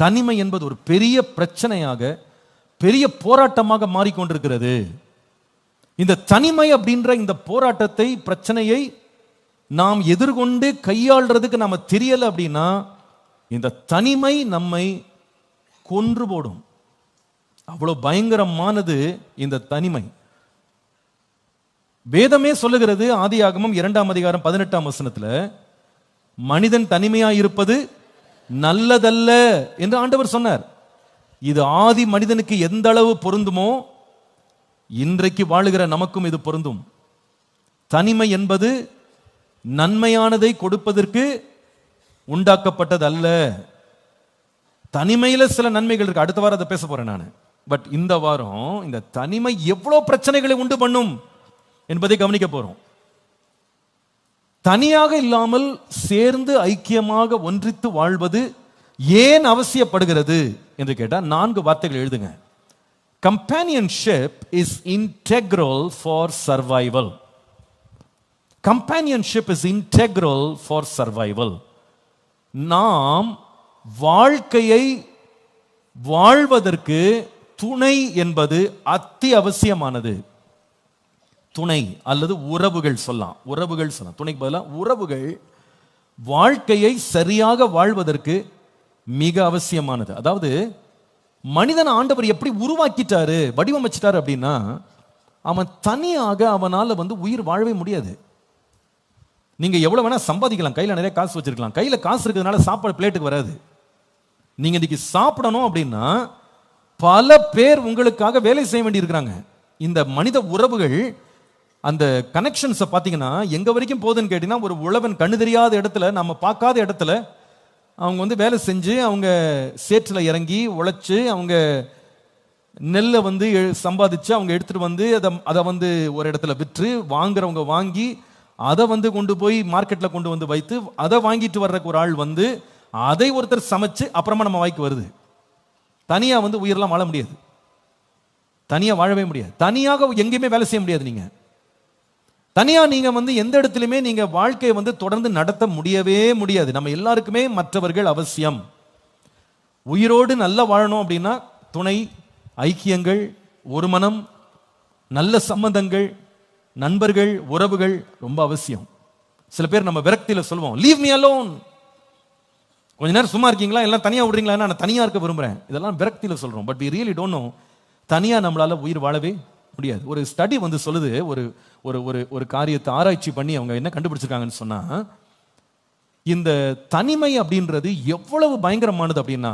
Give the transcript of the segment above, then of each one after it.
தனிமை என்பது ஒரு பெரிய பிரச்சனையாக, பெரிய போராட்டமாக மாறிக்கொண்டிருக்கிறது. இந்த தனிமை அப்படின்ற இந்த போராட்டத்தை, பிரச்சனையை நாம் எதிர்கொண்டு கையாளுறதுக்கு நாம தெரியல அப்படின்னா இந்த தனிமை நம்மை கொன்று போடும். அவ்வளவு பயங்கரமானது இந்த தனிமை. வேதமே சொல்லுகிறது, ஆதியாகமம் 2ஆம் அதிகாரம் 18ஆம் வசனத்துல, மனிதன் தனிமையா இருப்பது நல்லதல்ல என்று ஆண்டவர் சொன்னார். இது ஆதி மனிதனுக்கு எந்த அளவு பொருந்துமோ இன்றைக்கு வாழுகிற நமக்கும் இது பொருந்தும். தனிமை என்பது நன்மையானதை கொடுப்பதற்கு உண்டாக்கப்பட்டது அல்ல. தனிமையில சில நன்மைகள் இருக்கு, அடுத்த வாரம் அதை பேச போறேன் நான். பட் இந்த வாரம் இந்த தனிமை எவ்வளவு பிரச்சனைகளை உண்டு பண்ணும் என்பதை கவனிக்க போறோம். தனியாக இல்லாமல் சேர்ந்து ஐக்கியமாக ஒன்றித்து வாழ்வது ஏன் அவசியப்படுகிறது என்று கேட்டால் 4 வார்த்தைகள் எழுதுங்க. Companionship is integral for survival. Companionship is integral for survival. நாம் வாழ்க்கையை வாழ்வதற்கு துணை என்பது அத்தியாவசியமானது. துணை அல்லது உறவுகள் சொல்லலாம், உறவுகள் சொல்லலாம், துணைக்கு பதிலாக உறவுகள் வாழ்க்கையை சரியாக வாழ்வதற்கு மிக அவசியமானது. அதாவது மனிதன் ஆண்டவர் எப்படி உருவாக்கிட்டாரு, வடிவமைச்சிட்டாரு அப்படின்னா, அவன் தனியாக அவனால உயிர் வாழவே முடியாது. நீங்க எவ்வளவு வேணா சம்பாதிக்கலாம், கையில நிறைய காசு வச்சிருக்கலாம், கையில காசு இருக்கிறதுனால சாப்பாடு பிளேட்டுக்கு வராது. நீங்க இன்னைக்கு சாப்பிடணும் அப்படின்னா பல பேர் உங்களுக்காக வேலை செய்ய வேண்டி இருக்கிறாங்க. இந்த மனித உறவுகள், அந்த கனெக்ஷன்ஸை பார்த்தீங்கன்னா எங்க வரைக்கும் போகுதுன்னு கேட்டீங்கன்னா, ஒரு உழவன் கண்ணு தெரியாத இடத்துல, நம்ம பார்க்காத இடத்துல அவங்க வேலை செஞ்சு, அவங்க சேற்றில் இறங்கி உழைச்சு, அவங்க நெல்லை சம்பாதிச்சு அவங்க எடுத்துட்டு அதை ஒரு இடத்துல விற்று, வாங்குறவங்க வாங்கி அதை கொண்டு போய் மார்க்கெட்டில் கொண்டு வைத்து, அதை வாங்கிட்டு வர்றதுக்கு ஒரு ஆள் அதை ஒருத்தர் சமைச்சு அப்புறமா நம்ம வாய்க்கு வருது. தனியா உயிரெல்லாம் வாழ முடியாது, தனியா வாழவே முடியாது, தனியாக எங்கேயுமே வேலை செய்ய முடியாது. நீங்க தனியா நீங்க எந்த இடத்துலையுமே நீங்க வாழ்க்கையை தொடர்ந்து நடத்த முடியவே முடியாது. நம்ம எல்லாருக்குமே மற்றவர்கள் அவசியம். உயிரோடு நல்லா வாழணும் அப்படின்னா துணை, ஐக்கியங்கள், ஒரு மனம், நல்ல சம்பந்தங்கள், நண்பர்கள், உறவுகள் ரொம்ப அவசியம். சில பேர் நம்ம விரக்தியில சொல்லுவோம், லீவ் மீ அலோன். கொஞ்ச நேரம் சும்மா இருக்கீங்களா, எல்லாம் தனியா விடுறீங்களா, நான் தனியா இருக்க விரும்புறேன், இதெல்லாம் விரக்தியில சொல்றோம். But we really don't know, தனியா நம்மளால உயிர் வாழவே முடியாது. ஒரு ஸ்டடி சொல்லுது, ஒரு ஒரு ஒரு காரியத்தை ஆராய்ச்சி பண்ணி அவங்க என்ன கண்டுபிடிச்சிருக்காங்கன்னு சொன்னா, இந்த தனிமை அப்படின்றது எவ்வளவு பயங்கரமானது அப்படின்னா,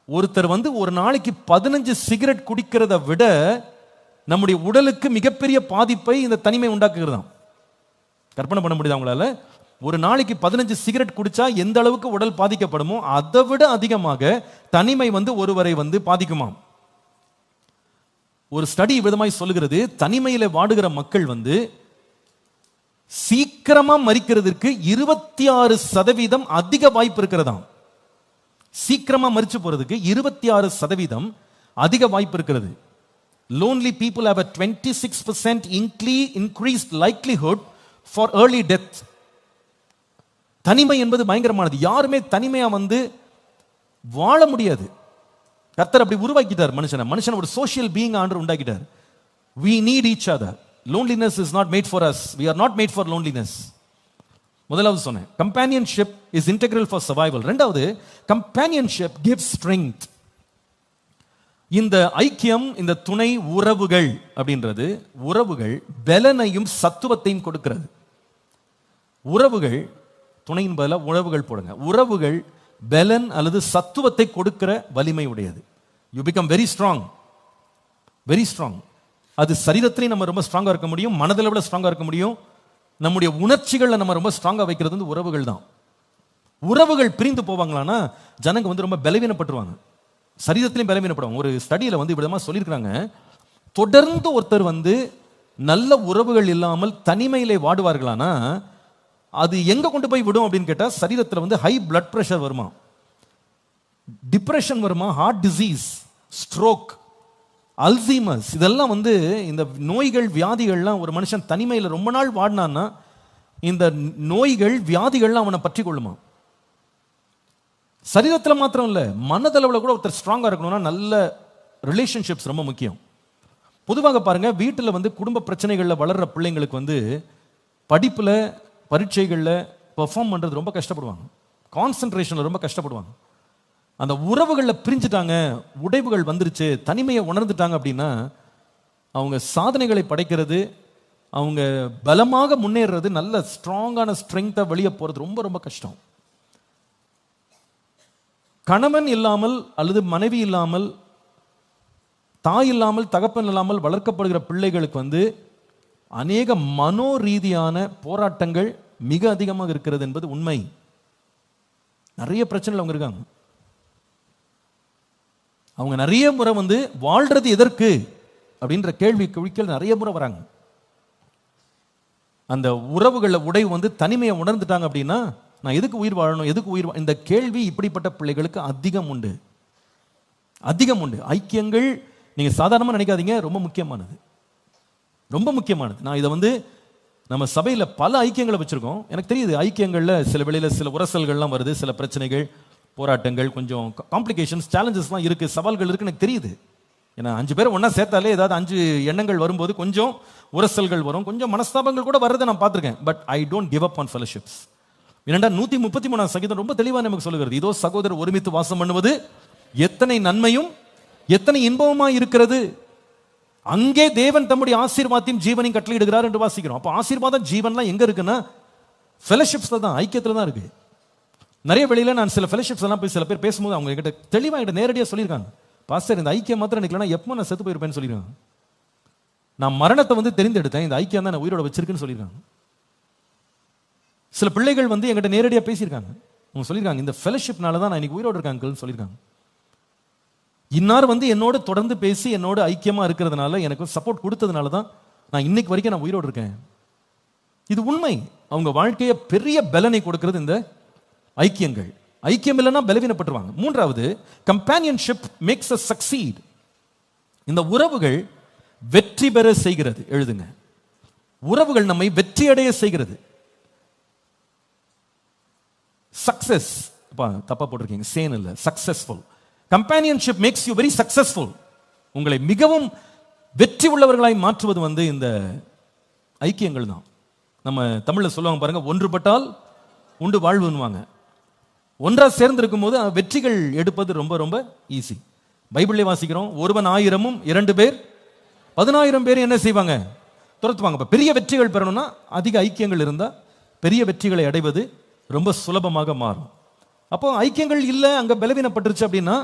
ஒருத்தர் ஒரு நாளைக்கு 15 சிகரெட் குடிக்கிறத விட நம்முடைய உடலுக்கு மிகப்பெரிய பாதிப்பை இந்த தனிமை உண்டாக்குகிறதாம். கற்பனை பண்ண முடியுது அவங்களால? ஒரு நாளைக்கு 15 சிகரெட் குடிச்சா எந்த அளவுக்கு உடல் பாதிக்கப்படுமோ அதை விட அதிகமாக தனிமை ஒருவரை பாதிக்குமாம். ஒரு ஸ்டடி விதமாய் சொல்லுகிறது, தனிமையில வாடுகிற மக்கள் சீக்கிரமா மரிக்கிறதுக்கு 26% அதிக வாய்ப்பு இருக்கிறதாம். சீக்கிரமா மரிச்சு போறதுக்கு 26% அதிக வாய்ப்பு இருக்கிறது. Lonely people have a 26% increased likelihood for early death. தனிமை என்பது பயங்கரமானது. யாருமே தனிமையா வாழ முடியாது. கர்த்தர் அப்படி உருவாக்கிட்டார் மனுஷனை ஒரு சோஷியல் பீயிங் ஆண்டவர் உண்டாக்கிட்டார். We need each other. Loneliness is not made for us. We are not made for loneliness. முதலாவது சொன்னேன், companionship is integral for survival. இரண்டாவது, companionship gives strength. இந்த ஐக்கியம், இந்த துணை உறவுகள் அப்படின்றது, உறவுகள் பலனையும் சத்துவத்தையும் கொடுக்கிறது. உறவுகள், துணையின் பதிலாக உறவுகள் போடுங்க. உறவுகள் பலன் அல்லது சத்துவத்தை கொடுக்கிற வலிமை உடையது. You become very strong, very strong. அது சரீரத்திலையும் நம்ம ரொம்ப ஸ்ட்ராங்கா இருக்க முடியும், மனதில் விட ஸ்ட்ராங்கா இருக்க முடியும். நம்முடைய உணர்ச்சிகளை நம்ம ரொம்ப ஸ்ட்ராங்கா வைக்கிறது உறவுகள் தான். உறவுகள் பிரிந்து போவாங்களான்னா ஜனங்க ரொம்ப பலவீனப்பட்டுருவாங்க, சரீரத்திலையும் பலவீனப்படுவாங்க. ஒரு ஸ்டடியில விதமா சொல்லியிருக்கிறாங்க, தொடர்ந்து ஒருத்தர் நல்ல உறவுகள் இல்லாமல் தனிமையிலே வாடுவார்களானா அது எங்க கொண்டு போய் விடும் அப்படின்னு கேட்டா, சரீரத்தில் ஹை பிளட் பிரஷர் வருமா, டிப்ரெஷன் வருமா, ஹார்ட் டிசீஸ், ஸ்ட்ரோக், அல்சீமர்ஸ், இதெல்லாம் இந்த நோய்கள், வியாதிகள்லாம் ஒரு மனுஷன் தனிமையில் ரொம்ப நாள் வாடினான்னா இந்த நோய்கள், வியாதிகள்லாம் அவனை பற்றி கொள்ளுமா. சரீரத்துல மாத்திரம் இல்ல, மனதளவுல கூட ஒருத்தர் ஸ்ட்ராங்கா இருக்கணும்னா நல்ல ரிலேஷன்ஷிப்ஸ் ரொம்ப முக்கியம். பொதுவாக பாருங்க, வீட்டில் வந்து குடும்ப பிரச்சனைகள்ல வளர்ற பிள்ளைங்களுக்கு வந்து படிப்புல பரீட்சைகள்ல பெர்ஃபார்ம் பண்றது ரொம்ப கஷ்டப்படுவாங்க, கான்சென்ட்ரேஷன்ல ரொம்ப கஷ்டப்படுவாங்க. அந்த உறவுகளில் பிரிஞ்சுட்டாங்க, உடைவுகள் வந்துருச்சு, தனிமையை உணர்ந்துட்டாங்க அப்படின்னா அவங்க சாதனைகளை படைக்கிறது, அவங்க பலமாக முன்னேறது, நல்ல ஸ்ட்ராங்கான ஸ்ட்ரெங்தா வெளியே போறது ரொம்ப ரொம்ப கஷ்டம். கணவன் இல்லாமல் அல்லது மனைவி இல்லாமல், தாய் இல்லாமல், தகப்பன் இல்லாமல் வளர்க்கப்படுகிற பிள்ளைகளுக்கு வந்து அநேக மனோ ரீதியான போராட்டங்கள் மிக அதிகமாக இருக்கிறது என்பது உண்மை. நிறைய பிரச்சனைகள் அவங்க இருக்காங்க. அவங்க நிறைய முறை வந்து வாழ்றது எதற்கு அப்படின்ற கேள்வி குழிக்கல் நிறைய முறை வராங்க. அந்த உறவுகளில் உடைவு வந்து தனிமையை உணர்ந்துட்டாங்க அப்படின்னா நான் எதுக்கு உயிர் வாழணும், எதுக்கு உயிர் இந்த கேள்வி இப்படிப்பட்ட பிள்ளைகளுக்கு அதிகம் உண்டு, அதிகம் உண்டு. ஐக்கியங்கள் நீங்க சாதாரணமாக நினைக்காதீங்க, ரொம்ப முக்கியமானது, ரொம்ப முக்கியமானது. நான் இதை வந்து நம்ம சபையில் பல ஐக்கியங்களை வச்சிருக்கோம். எனக்கு தெரியுது ஐக்கியங்களில் சில வேளையில் சில உரசல்கள்லாம் வருது, சில பிரச்சனைகள், போராட்டங்கள், கொஞ்சம் காம்ப்ளிகேஷன்ஸ், சேலஞ்சஸ்லாம் இருக்கு, சவால்கள் இருக்கு, எனக்கு தெரியுது. ஏன்னா 5 பேர் ஒன்றா சேர்த்தாலே ஏதாவது 5 எண்ணங்கள் வரும்போது கொஞ்சம் உரசல்கள் வரும், கொஞ்சம் மனஸ்தாபங்கள் கூட வர்றதை நான் பார்த்துருக்கேன். But I don't give up on ஃபெலோஷிப்ஸ். ஏனெண்டா 133 சங்கீதம் ரொம்ப தெளிவாக நமக்கு சொல்லுகிறது, இதோ சகோதரர் ஒருமித்து வாசம் பண்ணுவது எத்தனை நன்மையும் எத்தனை இன்பமுமாய் இருக்கிறது, அங்கே தேவன் தம்முடைய ஆசீர்வாதத்தையும் ஜீவனையும் கட்டளையிடுகிறார் என்று வாசிக்கிறோம். அப்போ ஆசீர்வாதம் ஜீவன்லாம் எங்க இருக்குன்னா ஃபெலோஷிப்ஸ்ல தான், ஐக்கியத்தில் தான் இருக்கு. நிறைய வெளியில நான் சில ஃபெலோஷிப்ஸ் எல்லாம் போய் சில பேர் பேசும்போது அவங்க கிட்ட தெளிவாக என்கிட்ட நேரடியாக சொல்லியிருக்காங்க, பாஸ்டர் இந்த ஐக்கியம் மாத்திரம் நிற்கலன்னா எப்போ நான் செத்து போயிருப்பேன்னு சொல்லியிருக்காங்க. நான் மரணத்தை வந்து தெரிந்தெடுத்தேன், இந்த ஐக்கியம் தான் நான் உயிரோட வச்சிருக்குன்னு சொல்லியிருக்காங்க. சில பிள்ளைகள் வந்து என்கிட்ட நேரடியாக பேசியிருக்காங்க, அவங்க சொல்லியிருக்காங்க இந்த ஃபெலோஷிப்னால தான் நான் இன்னைக்கு உயிரோடு இருக்காங்கன்னு சொல்லியிருக்காங்க. இன்னார் வந்து என்னோட தொடர்ந்து பேசி என்னோட ஐக்கியமா இருக்கிறதுனால, எனக்கு சப்போர்ட் கொடுத்ததுனால தான் நான் இன்னைக்கு வரைக்கும் நான் உயிரோடு இருக்கேன். இது உண்மை. அவங்க வாழ்க்கையை பெரிய பலனை கொடுக்கிறது இந்த ஐக்கியங்கள். ஐக்கியம் இல்லைன்னா பலவீனப்பட்டுருவாங்க. மூன்றாவது, கம்பானியன்ஷிப் மேக்ஸ் அஸ் சக்சீட். இந்த உறவுகள் வெற்றி பெற செய்கிறது. எழுதுங்க, உறவுகள் நம்மை வெற்றி அடைய செய்கிறது. சக்சஸ், தப்பா போட்டிருக்கீங்க, சேன் இல்ல, successful. Companionship makes you very successful. உங்களை மிகவும் வெற்றி உள்ளவர்களாய் மாற்றுவது வந்து இந்த ஐக்கியங்கள் தான். நம்ம தமிழ்ல சொல்லுவாங்க பாருங்க, ஒன்றுபட்டால் உண்டு வாழ்வுன்னுவாங்க. ஒன்றா சேர்ந்து இருக்கும் போது வெற்றிகள் எடுப்பது ரொம்ப ரொம்ப ஈஸி. பைபிள்ல வாசிக்கிறோம், ஒருவன் 1000 2 பேர் 10,000 பேர் என்ன செய்வாங்க, துரத்துவாங்க. இப்ப பெரிய வெற்றிகள் பெறணும்னா அதிக ஐக்கியங்கள் இருந்தா பெரிய வெற்றிகளை அடைவது ரொம்ப சுலபமாக மாறும். அப்போ ஐக்கியங்கள் இல்லை, அங்க பலவீனப்பட்டுருச்சு அப்படின்னா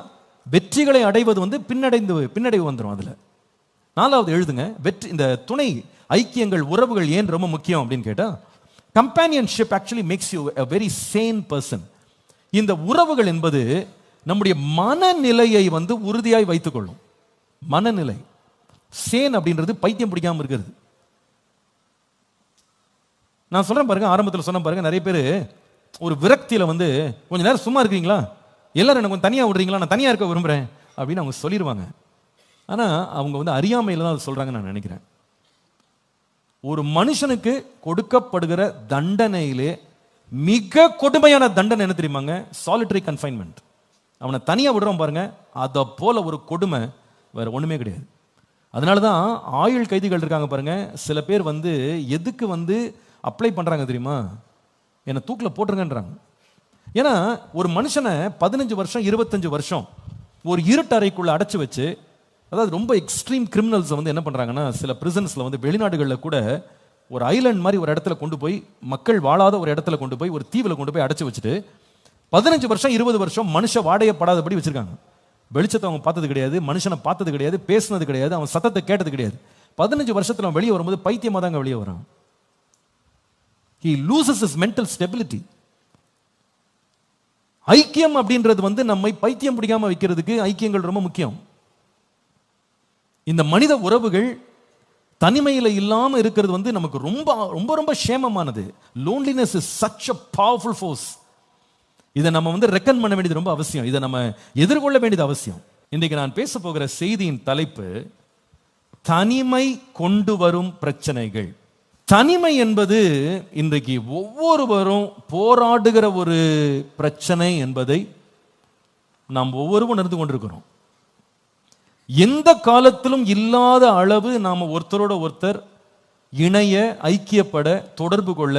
வெற்றிகளை அடைவது வந்து பின்னடைவு வந்துடும். அதுல 4வது எழுதுங்க, வெற்றி. இந்த துணை ஐக்கியங்கள், உறவுகள் ஏன் ரொம்ப முக்கியம் அப்படின்னு கேட்டா, companionship actually makes you a very sane person. இந்த உறவுகள் என்பது நம்முடைய மனநிலையை வந்து உறுதியாய் வைத்துக் கொள்ளும். மனநிலை சேன் அப்படின்றது பைத்தியம் பிடிக்காம இருக்கிறது. நான் சொல்றேன் பாருங்க, ஆரம்பத்தில் சொன்ன பாருங்க, நிறைய பேர் ஒரு விரக்தியில வந்து கொஞ்ச நேரம் சும்மா இருக்கீங்களா, எல்லாரும் எனக்கு கொஞ்சம் தனியா விடுறீங்களா, நான் தனியா இருக்க விரும்புறேன் அப்படின்னு அவங்க சொல்லிடுவாங்க. ஆனா அவங்க வந்து அறியாமையில தான் அதை சொல்றாங்கன்னு நான் நினைக்கிறேன். ஒரு மனுஷனுக்கு கொடுக்கப்படுகிற தண்டனையிலே மிக கொடுமையான தண்டனை என்ன தெரியுமாங்க? Solitary confinement. அவனை தனியா விடுறோம் பாருங்க, அதை போல ஒரு கொடுமை வேற ஒண்ணுமே கிடையாது. அதனாலதான் ஆயுள் கைதிகள் இருக்காங்க பாருங்க, சில பேர் வந்து எதுக்கு வந்து அப்ளை பண்றாங்க தெரியுமா, என்னை தூக்கில் போட்டுருங்கன்றாங்க. ஏன்னா ஒரு மனுஷனை 15 வருஷம் 25 வருஷம் ஒரு இருட்டறைக்குள்ள அடைச்சு வச்சு, அதாவது ரொம்ப எக்ஸ்ட்ரீம் கிரிமினல்ஸ் வந்து என்ன பண்றாங்கன்னா, சில பிரிசன்ஸ்ல வந்து வெளிநாடுகளில் கூட ஒரு ஐலண்ட் மாதிரி ஒரு இடத்துல கொண்டு போய், மக்கள் வாழாத ஒரு இடத்துல கொண்டு போய், ஒரு தீவில் கொண்டு போய் அடைச்சு வச்சுட்டு 15 வருஷம் 20 வருஷம் மனுஷ வாடையப்படாதபடி வச்சிருக்காங்க. வெளிச்சத்தை அவங்க பார்த்தது கிடையாது, மனுஷனை பார்த்தது கிடையாது, பேசுனது கிடையாது, அவன் சத்தத்தை கேட்டது கிடையாது. 15 வருஷத்துல வெளியே வரும்போது பைத்தியமா தாங்க வெளியே வரான். He loses his mental stability. ஐக்கியம் அப்படின்றது வந்து நம்மை பைத்தியம் பிடிக்காம வைக்கிறதுக்கு ஐக்கியங்கள் ரொம்ப முக்கியம். இந்த மனித உறவுகள் தனிமையில இல்லாம இருக்கிறது வந்து நமக்கு ரொம்ப ரொம்ப ரொம்ப சேமமானது. Loneliness is such a powerful force. இதை நம்ம வந்து ரெக்கன் பண்ண வேண்டியது ரொம்ப அவசியம். இதை நம்ம எதிர்கொள்ள வேண்டியது அவசியம். இன்றைக்கு நான் பேச போகிற செய்தியின் தலைப்பு, தனிமை கொண்டு வரும் பிரச்சனைகள். தனிமை என்பது இன்றைக்கு ஒவ்வொருவரும் போராடுகிற ஒரு பிரச்சனை என்பதை நாம் ஒவ்வொருவரும் உணர்ந்து கொண்டிருக்கிறோம். எந்த காலத்திலும் இல்லாத அளவு நாம ஒருத்தரோட ஒருத்தர் இணைய, ஐக்கியப்பட, தொடர்பு கொள்ள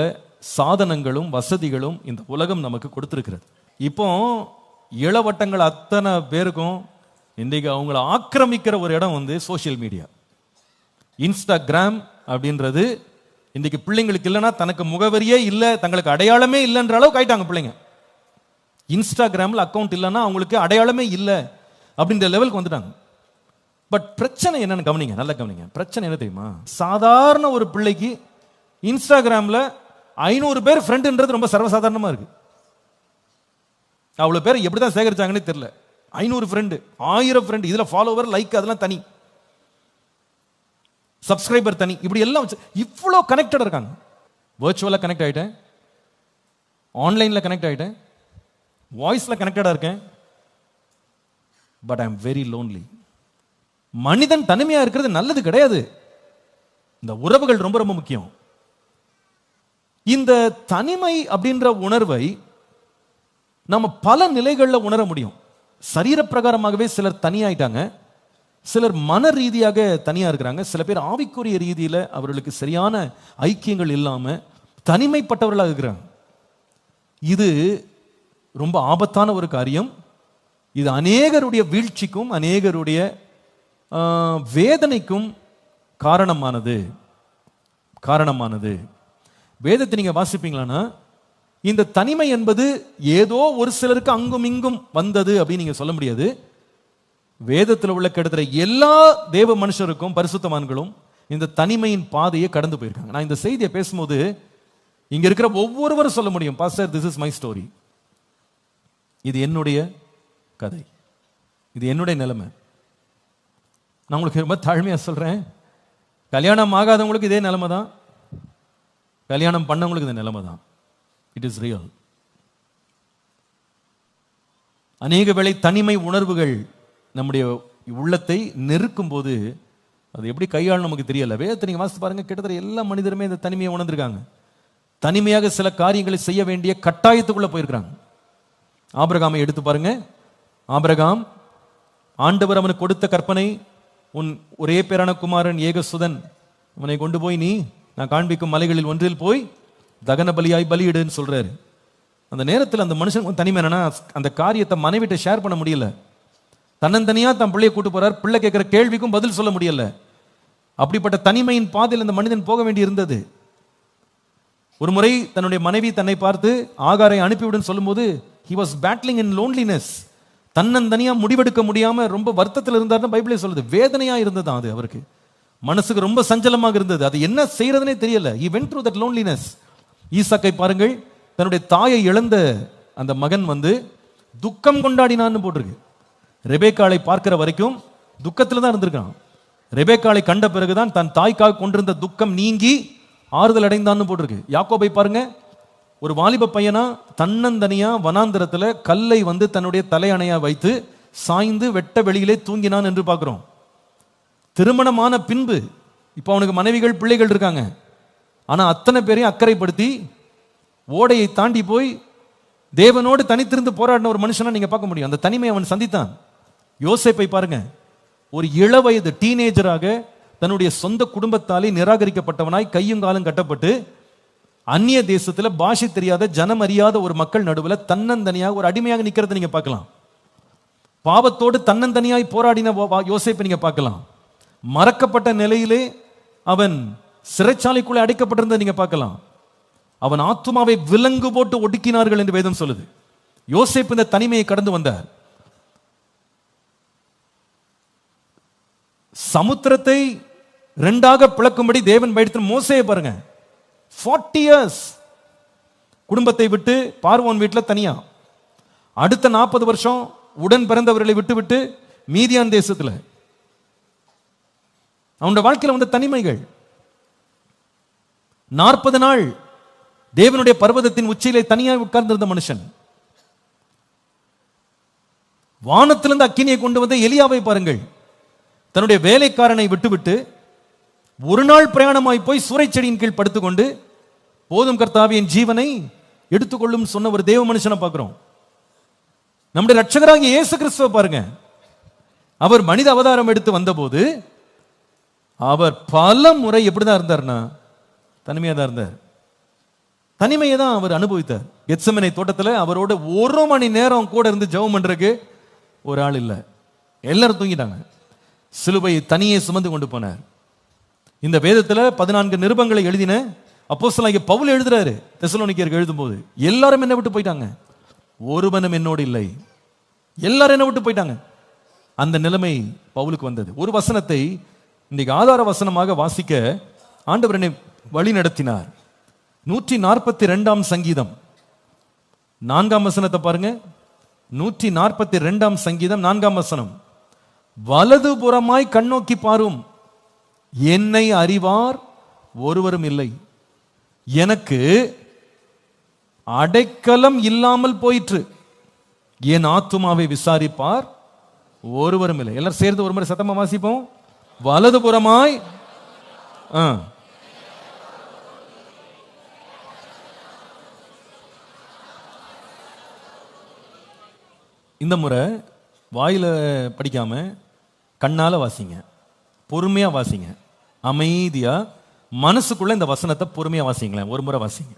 சாதனங்களும் வசதிகளும் இந்த உலகம் நமக்கு கொடுத்திருக்கிறது. இப்போ இளவட்டங்கள் அத்தனை பேருக்கும் இன்றைக்கு அவங்கள ஆக்கிரமிக்கிற ஒரு இடம் சோசியல் மீடியா. இன்ஸ்டாகிராம் அப்படின்றது இன்னைக்கு பிள்ளைங்களுக்கு இல்லைன்னா தனக்கு முகவரியே இல்லை, தங்களுக்கு அடையாளமே இல்லைன்ற அளவுக்கு ஆயிட்டாங்க பிள்ளைங்க. இன்ஸ்டாகிராமில் அக்கௌண்ட் இல்லைன்னா அவங்களுக்கு அடையாளமே இல்லை அப்படின்ற லெவலுக்கு வந்துட்டாங்க. பட் பிரச்சனை என்னன்னு கவனிங்க, நல்லா கவனிங்க. பிரச்சனை என்ன தெரியுமா? சாதாரண ஒரு பிள்ளைக்கு இன்ஸ்டாகிராமில் 500 பேர் ஃப்ரெண்டுன்றது ரொம்ப சர்வசாதாரணமாக இருக்கு. அவ்வளோ பேர் எப்படி தான் சேகரிச்சாங்கன்னே தெரியல. 500 ஃப்ரெண்டு, 1000 ஃப்ரெண்டு, இதில் ஃபாலோவர், லைக் அதெல்லாம் தனி, சப்ஸ்கிரைபர் தனி, இப்படி எல்லாம் வச்சு இவ்வளோ கனெக்டட் இருக்காங்க. வர்ச்சுவலாக கனெக்ட் ஆகிட்டேன், ஆன்லைனில் கனெக்ட் ஆகிட்டேன், வாய்ஸில் கனெக்டடாக இருக்கேன். But I am very lonely. மனிதன் தனிமையாக இருக்கிறது நல்லது கிடையாது. இந்த உறவுகள் ரொம்ப ரொம்ப முக்கியம். இந்த தனிமை அப்படின்ற உணர்வை நம்ம பல நிலைகளில் உணர முடியும். சரீர பிரகாரமாகவே சிலர் தனியாயிட்டாங்க, சிலர் மன ரீதியாக தனியா இருக்கிறாங்க, சில பேர் ஆவிக்குரிய ரீதியில் அவர்களுக்கு சரியான ஐக்கியங்கள் இல்லாமல் தனிமைப்பட்டவர்களாக இருக்கிறாங்க. இது ரொம்ப ஆபத்தான ஒரு காரியம். இது அநேகருடைய வீழ்ச்சிக்கும் அநேகருடைய வேதனைக்கும் காரணமானது. வேதத்தை நீங்க வாசிப்பீங்களான்னா இந்த தனிமை என்பது ஏதோ ஒரு சிலருக்கு அங்கும் இங்கும் வந்தது அப்படின்னு நீங்க சொல்ல முடியாது. வேதத்தில் உள்ள கிட்டத்தட்ட எல்லா தேவ மனுஷருக்கும், பரிசுத்தவான்களும் இந்த தனிமையின் பாதையை கடந்து போயிருக்காங்க. நான் இந்த செய்தியை பேசும்போது இங்க இருக்கிற ஒவ்வொருவரும் சொல்ல முடியும், pastor this is my story, இது என்னுடைய கதை, இது என்னுடைய நிலைமை. நான் உங்களுக்கு ரொம்ப தாழ்மையா சொல்றேன், கல்யாணம் ஆகாதவங்களுக்கு இதே நிலைமை தான், கல்யாணம் பண்ணவங்களுக்கு இந்த நிலைமை தான். It is real. அநேக வேளை தனிமை உணர்வுகள் நம்முடைய உள்ளத்தை நெருக்கும் போது அது எப்படி கையாளணும் நமக்கு தெரியல. வேதத்தை நீங்க வாசித்து பாருங்க, கிட்டத்தட்ட எல்லா மனிதருமே இந்த தனிமையை உணர்ந்திருக்காங்க. தனிமையாக சில காரியங்களை செய்ய வேண்டிய கட்டாயத்துக்குள்ள போயிருக்கிறாங்க. ஆபிரகாமை எடுத்து பாருங்க. ஆபிரகாம், ஆண்டவர் அவனுக்கு கொடுத்த கற்பனை, உன் ஒரே பேரான குமாரன் ஏகசுதன், அவனை கொண்டு போய் நான் காண்பிக்கும் மலைகளில் ஒன்றில் போய் தகன பலியாய் பலியிடுன்னு சொல்றாரு. அந்த நேரத்தில் அந்த மனுஷன் தனிமை என்னன்னா, அந்த காரியத்தை மனைவிட்ட ஷேர் பண்ண முடியல. தன்னந்தனியா தன் பிள்ளையை கூட்டு போறார், பிள்ளை கேட்கிற கேள்விக்கும் பதில் சொல்ல முடியல. அப்படிப்பட்ட தனிமையின் பாதையில் அந்த மனிதன் போக வேண்டி இருந்தது. ஒரு முறை தன்னுடைய மனைவி தன்னை பார்த்து ஆகாரை அனுப்பிவிடுன்னு சொல்லும்போது he was battling in loneliness. தன்னந்தனியா முடிவெடுக்க முடியாம ரொம்ப வருத்தத்தில் இருந்தார்னு பைபிளே சொல்லுது. வேதனையா இருந்தது அது, அவருக்கு மனசுக்கு ரொம்ப சஞ்சலமாக இருந்தது. அது என்ன செய்யறதுனே தெரியல. he went through that loneliness. ஈசாக்கை பாருங்கள், தன்னுடைய தாயை இழந்த அந்த மகன் துக்கம் கொண்டாடினான்னு போட்டிருக்கு. ரெபேக்காளை பார்க்கிற வரைக்கும் துக்கத்தில் தான் இருந்திருக்கான். ரெபேக்காளை கண்ட பிறகுதான் தன் தாய்க்காக கொண்டிருந்த துக்கம் நீங்கி ஆறுதல் அடைந்தான்னு போட்டிருக்கு. யாக்கோபை பாருங்க, ஒரு வாலிப பையனா தன்னந்தனியா வனாந்திரத்துல கல்லை தன்னுடைய தலையணையா வைத்து சாய்ந்து வெட்ட வெளியிலே தூங்கினான் என்று பார்க்கிறோம். திருமணமான பின்பு இப்ப அவனுக்கு மனைவிகள், பிள்ளைகள் இருக்காங்க. ஆனா அத்தனை பேரையும் அக்கறைப்படுத்தி ஓடையை தாண்டி போய் தேவனோடு தனித்திருந்து போராடின ஒரு மனுஷனா நீங்க பார்க்க முடியும். அந்த தனிமையை அவன் சந்தித்தான். யோசேப்பை பாருங்க, ஒரு இளவயது டீனேஜராக தன்னுடைய சொந்த குடும்பத்தாலே நிராகரிக்கப்பட்டவனாய் கையும் காலும் கட்டப்பட்டு அந்நிய தேசத்துல பாஷை தெரியாத, ஜனம் அறியாத ஒரு மக்கள் நடுவில் தன்னந்தனியாக ஒரு அடிமையாக நிக்கிறத நீங்க பார்க்கலாம். பாவத்தோடு தன்னந்தனியாய் போராடின யோசேப்பை நீங்க பார்க்கலாம். மறக்கப்பட்ட நிலையிலே அவன் சிறைச்சாலைக்குள்ளே அடைக்கப்பட்டிருந்த நீங்க பார்க்கலாம். அவன் ஆத்துமாவை விலங்கு போட்டு ஒடுக்கினார்கள் என்று வேதம் சொல்லுது. யோசேப்பு இந்த தனிமையை கடந்து வந்தார். சமுத்திரத்தை ரெண்டாக பிளக்கும்படி தேவன் பயன்படுத்தின மோசேயை பாருங்க. 40 years குடும்பத்தை விட்டு பார்வோன் வீட்டில் தனியா, அடுத்த 40 வருஷம் உடன் பிறந்தவர்களை விட்டு மீதியான் தேசத்துல. அவனுடைய வாழ்க்கையில் தனிமைகள். 40 நாள் தேவனுடைய பர்வதத்தின் உச்சியிலே தனியாக உட்கார்ந்திருந்த மனுஷன். வானத்திலிருந்து அக்கினியை கொண்டு வந்த எலியாவை பாருங்கள். தன்னுடைய வேலைக்காரனை விட்டுவிட்டு ஒரு நாள் பிரயாணமாய் போய் சூறைச்செடியின் கீழ் படுத்துக்கொண்டு போதும் கர்த்தாவே என் ஜீவனை எடுத்துக்கொள்ளும் சொன்ன ஒரு தேவ மனுஷனை பார்க்கிறோம். நம்முடைய ரட்சகராகிய இயேசு கிறிஸ்துவை பாருங்க. அவர் மனித அவதாரம் எடுத்து வந்தபோது அவர் பல முறை எப்படிதான் இருந்தார்னா தனிமையா தான் இருந்தார். தனிமையை தான் அவர் அனுபவித்தார். கெத்செமனே தோட்டத்தில் அவரோட 1 மணி நேரம் கூட இருந்து ஜெபம் பண்றதுக்கு ஒரு ஆள் இல்லை, எல்லாரும் தூங்கிட்டாங்க. சிலுவையை தனியே சுமந்து கொண்டு போனார். இந்த வேதத்தில் 14 நிருபங்களை எழுதின அப்போஸ்தலனாகிய பவுல் எழுதுறாரு தெசலோனிக்கேயருக்கு எழுதும்போது, எல்லாரும் என்ன விட்டு போயிட்டாங்க, ஒருவனும் என்னோடு இல்லை, எல்லாரும் என்ன விட்டு போயிட்டாங்க. அந்த நிலைமை பவுலுக்கு வந்தது. ஒரு வசனத்தை இன்றைக்கு ஆதார வசனமாக வாசிக்க ஆண்டவர் என்னை வழி நடத்தினார். 142 சங்கீதம் 4 வசனத்தை பாருங்க. 142 சங்கீதம் 4 வசனம். வலது புறமாய் கண்ணோக்கி பாரும், என்னை அறிவார் ஒருவரும் இல்லை, எனக்கு அடைக்கலம் இல்லாமல் போயிற்று, என் ஆத்துமாவை விசாரிப்பார் ஒருவரும் இல்லை. எல்லாரும் சேர்ந்து ஒரு முறை சத்தமா வாசிப்போம். வலது புறமாய் இந்த முறை வாயில படிக்காம கண்ணால வாசிங்க, பொறுமையா வாசிங்க, அமைதியா மனசுக்குள்ள இந்த வசனத்தை பொறுமையா வாசிங்களேன். ஒரு முறை வாசிங்க.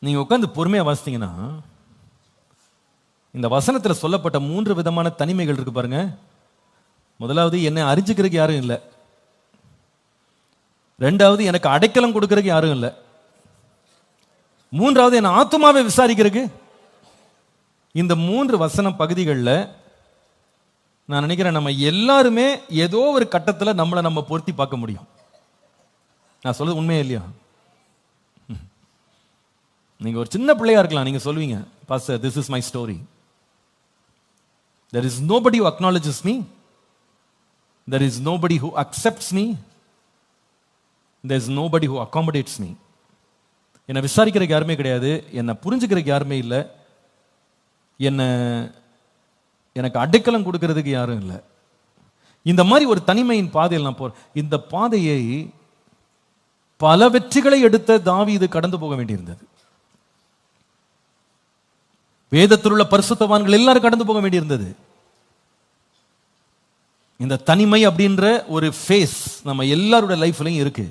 நீங்க உட்கார்ந்து பொறுமையா வாசித்தீங்கன்னா இந்த வசனத்தில் சொல்லப்பட்ட 3 விதமான தனிமைகள் இருக்கு பாருங்க. முதலாவது, என்னை அறிஞ்சுக்கிறதுக்கு யாரும் இல்லை. ரெண்டாவது, எனக்கு அடைக்கலம் கொடுக்கறதுக்கு யாரும் இல்லை. மூன்றாவது, என் ஆத்துமாவை விசாரிக்கிறதுக்கு. இந்த 3 வசன பகுதிகளில் நான் நினைக்கிறேன் நம்ம எல்லாருமே ஏதோ ஒரு கட்டத்தில் நம்மளை நம்ம பொருத்தி பார்க்க முடியும். நான் சொல்றது உண்மையே இல்லையா? நீங்க ஒரு சின்ன பிள்ளையா இருக்கலாம், நீங்க சொல்லுவீங்க, pastor, this is my story. There is nobody who acknowledges me. There is nobody who accepts me. There is nobody who accommodates me. என்னை விசாரிக்கிறதுக்கு யாருமே கிடையாது, என்னை புரிஞ்சுக்கிறதுக்கு யாருமே இல்லை, எனக்கு அடைக்கலம் கொடுக்கறதுக்கு யாரும் இல்லை. இந்த மாதிரி ஒரு தனிமையின் பாதையில் நான் போறேன். இந்த பாதையை பல வெற்றிகளை எடுத்த தாவீது கடந்து போக வேண்டியிருந்தது. வேதத்தில் உள்ள பரிசுத்தவான்கள் எல்லாரும் கடந்து போக வேண்டியிருந்தது. இந்த தனிமை அப்படின்ற ஒரு ஃபேஸ் நம்ம எல்லாரோட லைஃப்லையும் இருக்கு.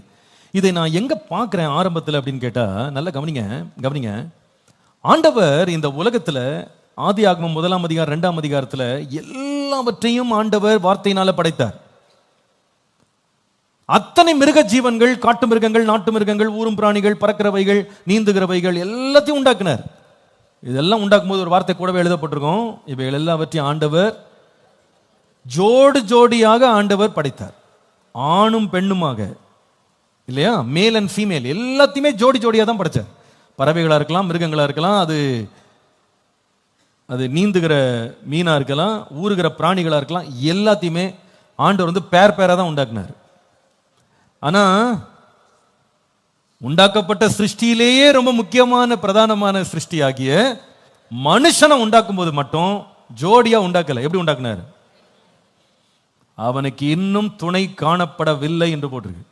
இதை நான் எங்க பார்க்கிறேன் ஆரம்பத்தில் அப்படின்னு கேட்டா, நல்லா கவனிங்க. ஆண்டவர் இந்த உலகத்துல ஆதியாகமம் 1 அதிகாரம் 2 அதிகாரத்துல எல்லாவற்றையும் ஆண்டவர் வார்த்தையினால படைத்தார். அத்தனை மிருக ஜீவன்கள், காட்டு மிருகங்கள், நாட்டு மிருகங்கள், ஊரும் பிராணிகள், பறக்கிறவைகள், நீந்துகிறவைகள் எல்லாத்தையும் உண்டாக்குனார். இதெல்லாம் உண்டாக்கும் போது ஒரு வார்த்தை கூடவே எழுதப்பட்டிருக்கும், இவைகள் எல்லாவற்றையும் ஆண்டவர் ஜோடு ஜோடியாக ஆண்டவர் படைத்தார், ஆணும் பெண்ணுமாக, இல்லையா? மேல் அண்ட் ஃபீமேல் எல்லாத்தையுமே ஜோடி ஜோடியாக தான் படைச்சார். பறவைகளா இருக்கலாம், மிருகங்களா இருக்கலாம், அது நீந்துகிற மீனா இருக்கலாம், ஊறுகிற பிராணிகளா இருக்கலாம், எல்லாத்தையுமே ஆண்டவர் பேரா தான் உண்டாக்குனார். ஆனா உண்டாக்கப்பட்ட சிருஷ்டியிலேயே ரொம்ப முக்கியமான பிரதானமான சிருஷ்டி ஆகிய மனுஷனை உண்டாக்கும் போது மட்டும் ஜோடியா உண்டாக்கல. எப்படி உண்டாக்குனார்? அவனுக்கு இன்னும் துணை காணப்படவில்லை என்று போட்டிருக்கு.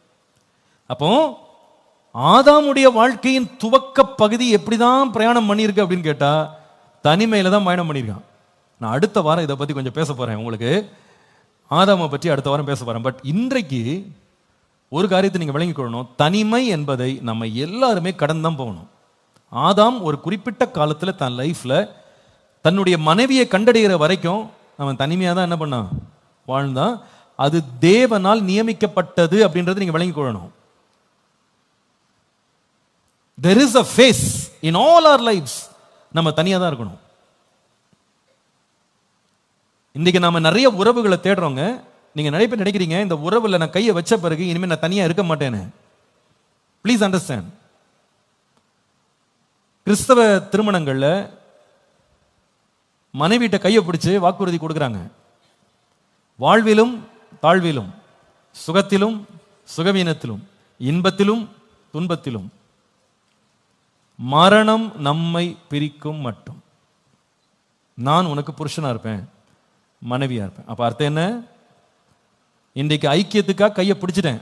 அப்போ ஆதாமுடைய வாழ்க்கையின் துவக்க பகுதி எப்படிதான் பிரயாணம் பண்ணியிருக்கு அப்படின்னு கேட்டா, தனிமையில தான் பயணம் பண்ணியிருக்கான். நான் அடுத்த வாரம் இதை பத்தி கொஞ்சம் பேச போறேன், உங்களுக்கு ஆதாமை பற்றி அடுத்த வாரம் பேச போறேன். பட் இன்றைக்கு ஒரு காரியத்தை நீங்க விளங்கிக் கொள்ளணும், தனிமை என்பதை நம்ம எல்லாருமே கடந்து தான் போகணும். ஆதாம் ஒரு குறிப்பிட்ட காலத்தில் தன் லைஃப்ல தன்னுடைய மனைவியை கண்டடைகிற வரைக்கும் அவன் தனிமையா தான் என்ன பண்ணான், வாழ்ந்தான். அது தேவனால் நியமிக்கப்பட்டது அப்படின்றது நீங்க விளங்கிக் கொள்ளணும். There is a phase in all our lives நம்ம தனியா தான் இருக்கணும். இன்னைக்கு நாம நிறைய உறவுகளை தேடுறோங்க. நீங்க நிறைய பேர் நினைக்கிறீங்க, இந்த உறவுல நான் கையை வச்ச பிறகு இனிமேல் நான் தனியா இருக்க மாட்டேன்னு. Please understand. கிறிஸ்தவ திருமணங்கள்ல மனைவிட்ட கையை பிடிச்சு வாக்குறுதி கொடுக்குறாங்க, வாழ்விலும் தாழ்விலும், சுகத்திலும் சுகவீனத்திலும், இன்பத்திலும் துன்பத்திலும், மரணம் நம்மை பிரிக்கும் மட்டும் நான் உனக்கு புருஷனா இருப்பேன், மனைவியா இருப்பேன். அப்ப அர்த்தம் என்ன? இன்றைக்கு ஐக்கியத்துக்காக கையை பிடிச்சிட்டேன்.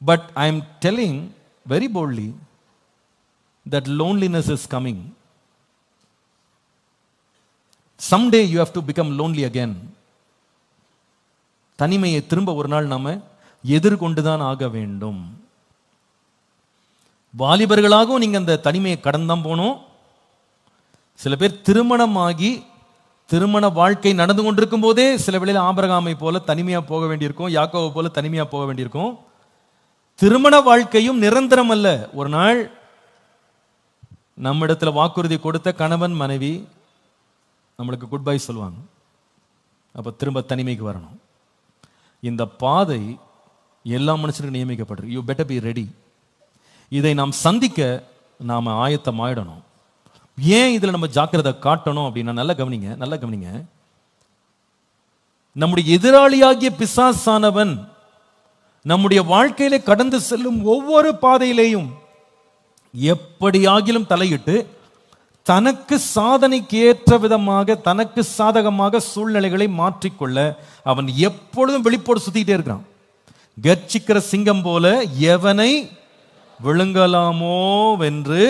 But I am telling very boldly that loneliness is coming. Someday you have to become lonely again. தனிமையை திரும்ப ஒரு நாள் நாம எதிர்கொண்டுதான் ஆக வேண்டும். வாலிபர்களாகவும் நீங்க அந்த தனிமையை கடந்தான் போனோம். சில பேர் திருமணமாகி திருமண வாழ்க்கை நடந்து கொண்டிருக்கும் போதே சில வேளையில் ஆபிரகாமை போல தனிமையா போக வேண்டியிருக்கும், யாக்கோவை போல தனிமையா போக வேண்டியிருக்கும். திருமண வாழ்க்கையும் நிரந்தரம் அல்ல. ஒரு நாள் நம்மிடத்துல வாக்குறுதி கொடுத்த கணவன் மனைவி நம்மளுக்கு குட் பை சொல்லுவாங்க. அப்ப திரும்ப தனிமைக்கு வரணும். இந்த பாதை எல்லா மனுஷனுக்கும் நியமிக்கப்பட்டிருக்கு. You better be ready. இதை நாம் சந்திக்க நாம ஆயத்தம் ஆயிடணும். ஏன் இதுல நம்ம ஜாக்கிரதை காட்டணும் அப்படின்னா, நல்லா கவனிங்க. நம்முடைய எதிராளியாகிய பிசாசானவன் நம்முடைய வாழ்க்கையிலே கடந்து செல்லும் ஒவ்வொரு பாதையிலேயும் எப்படியாகிலும் தலையிட்டு தனக்கு சாதனைக்கு ஏற்ற விதமாக, தனக்கு சாதகமாக சூழ்நிலைகளை மாற்றிக்கொள்ள அவன் எப்பொழுதும் வெளிப்போடு சுத்திக்கிட்டே இருக்கிறான். கர்ச்சிக்கிற சிங்கம் போல எவனை விழுங்கலாமோ வென்று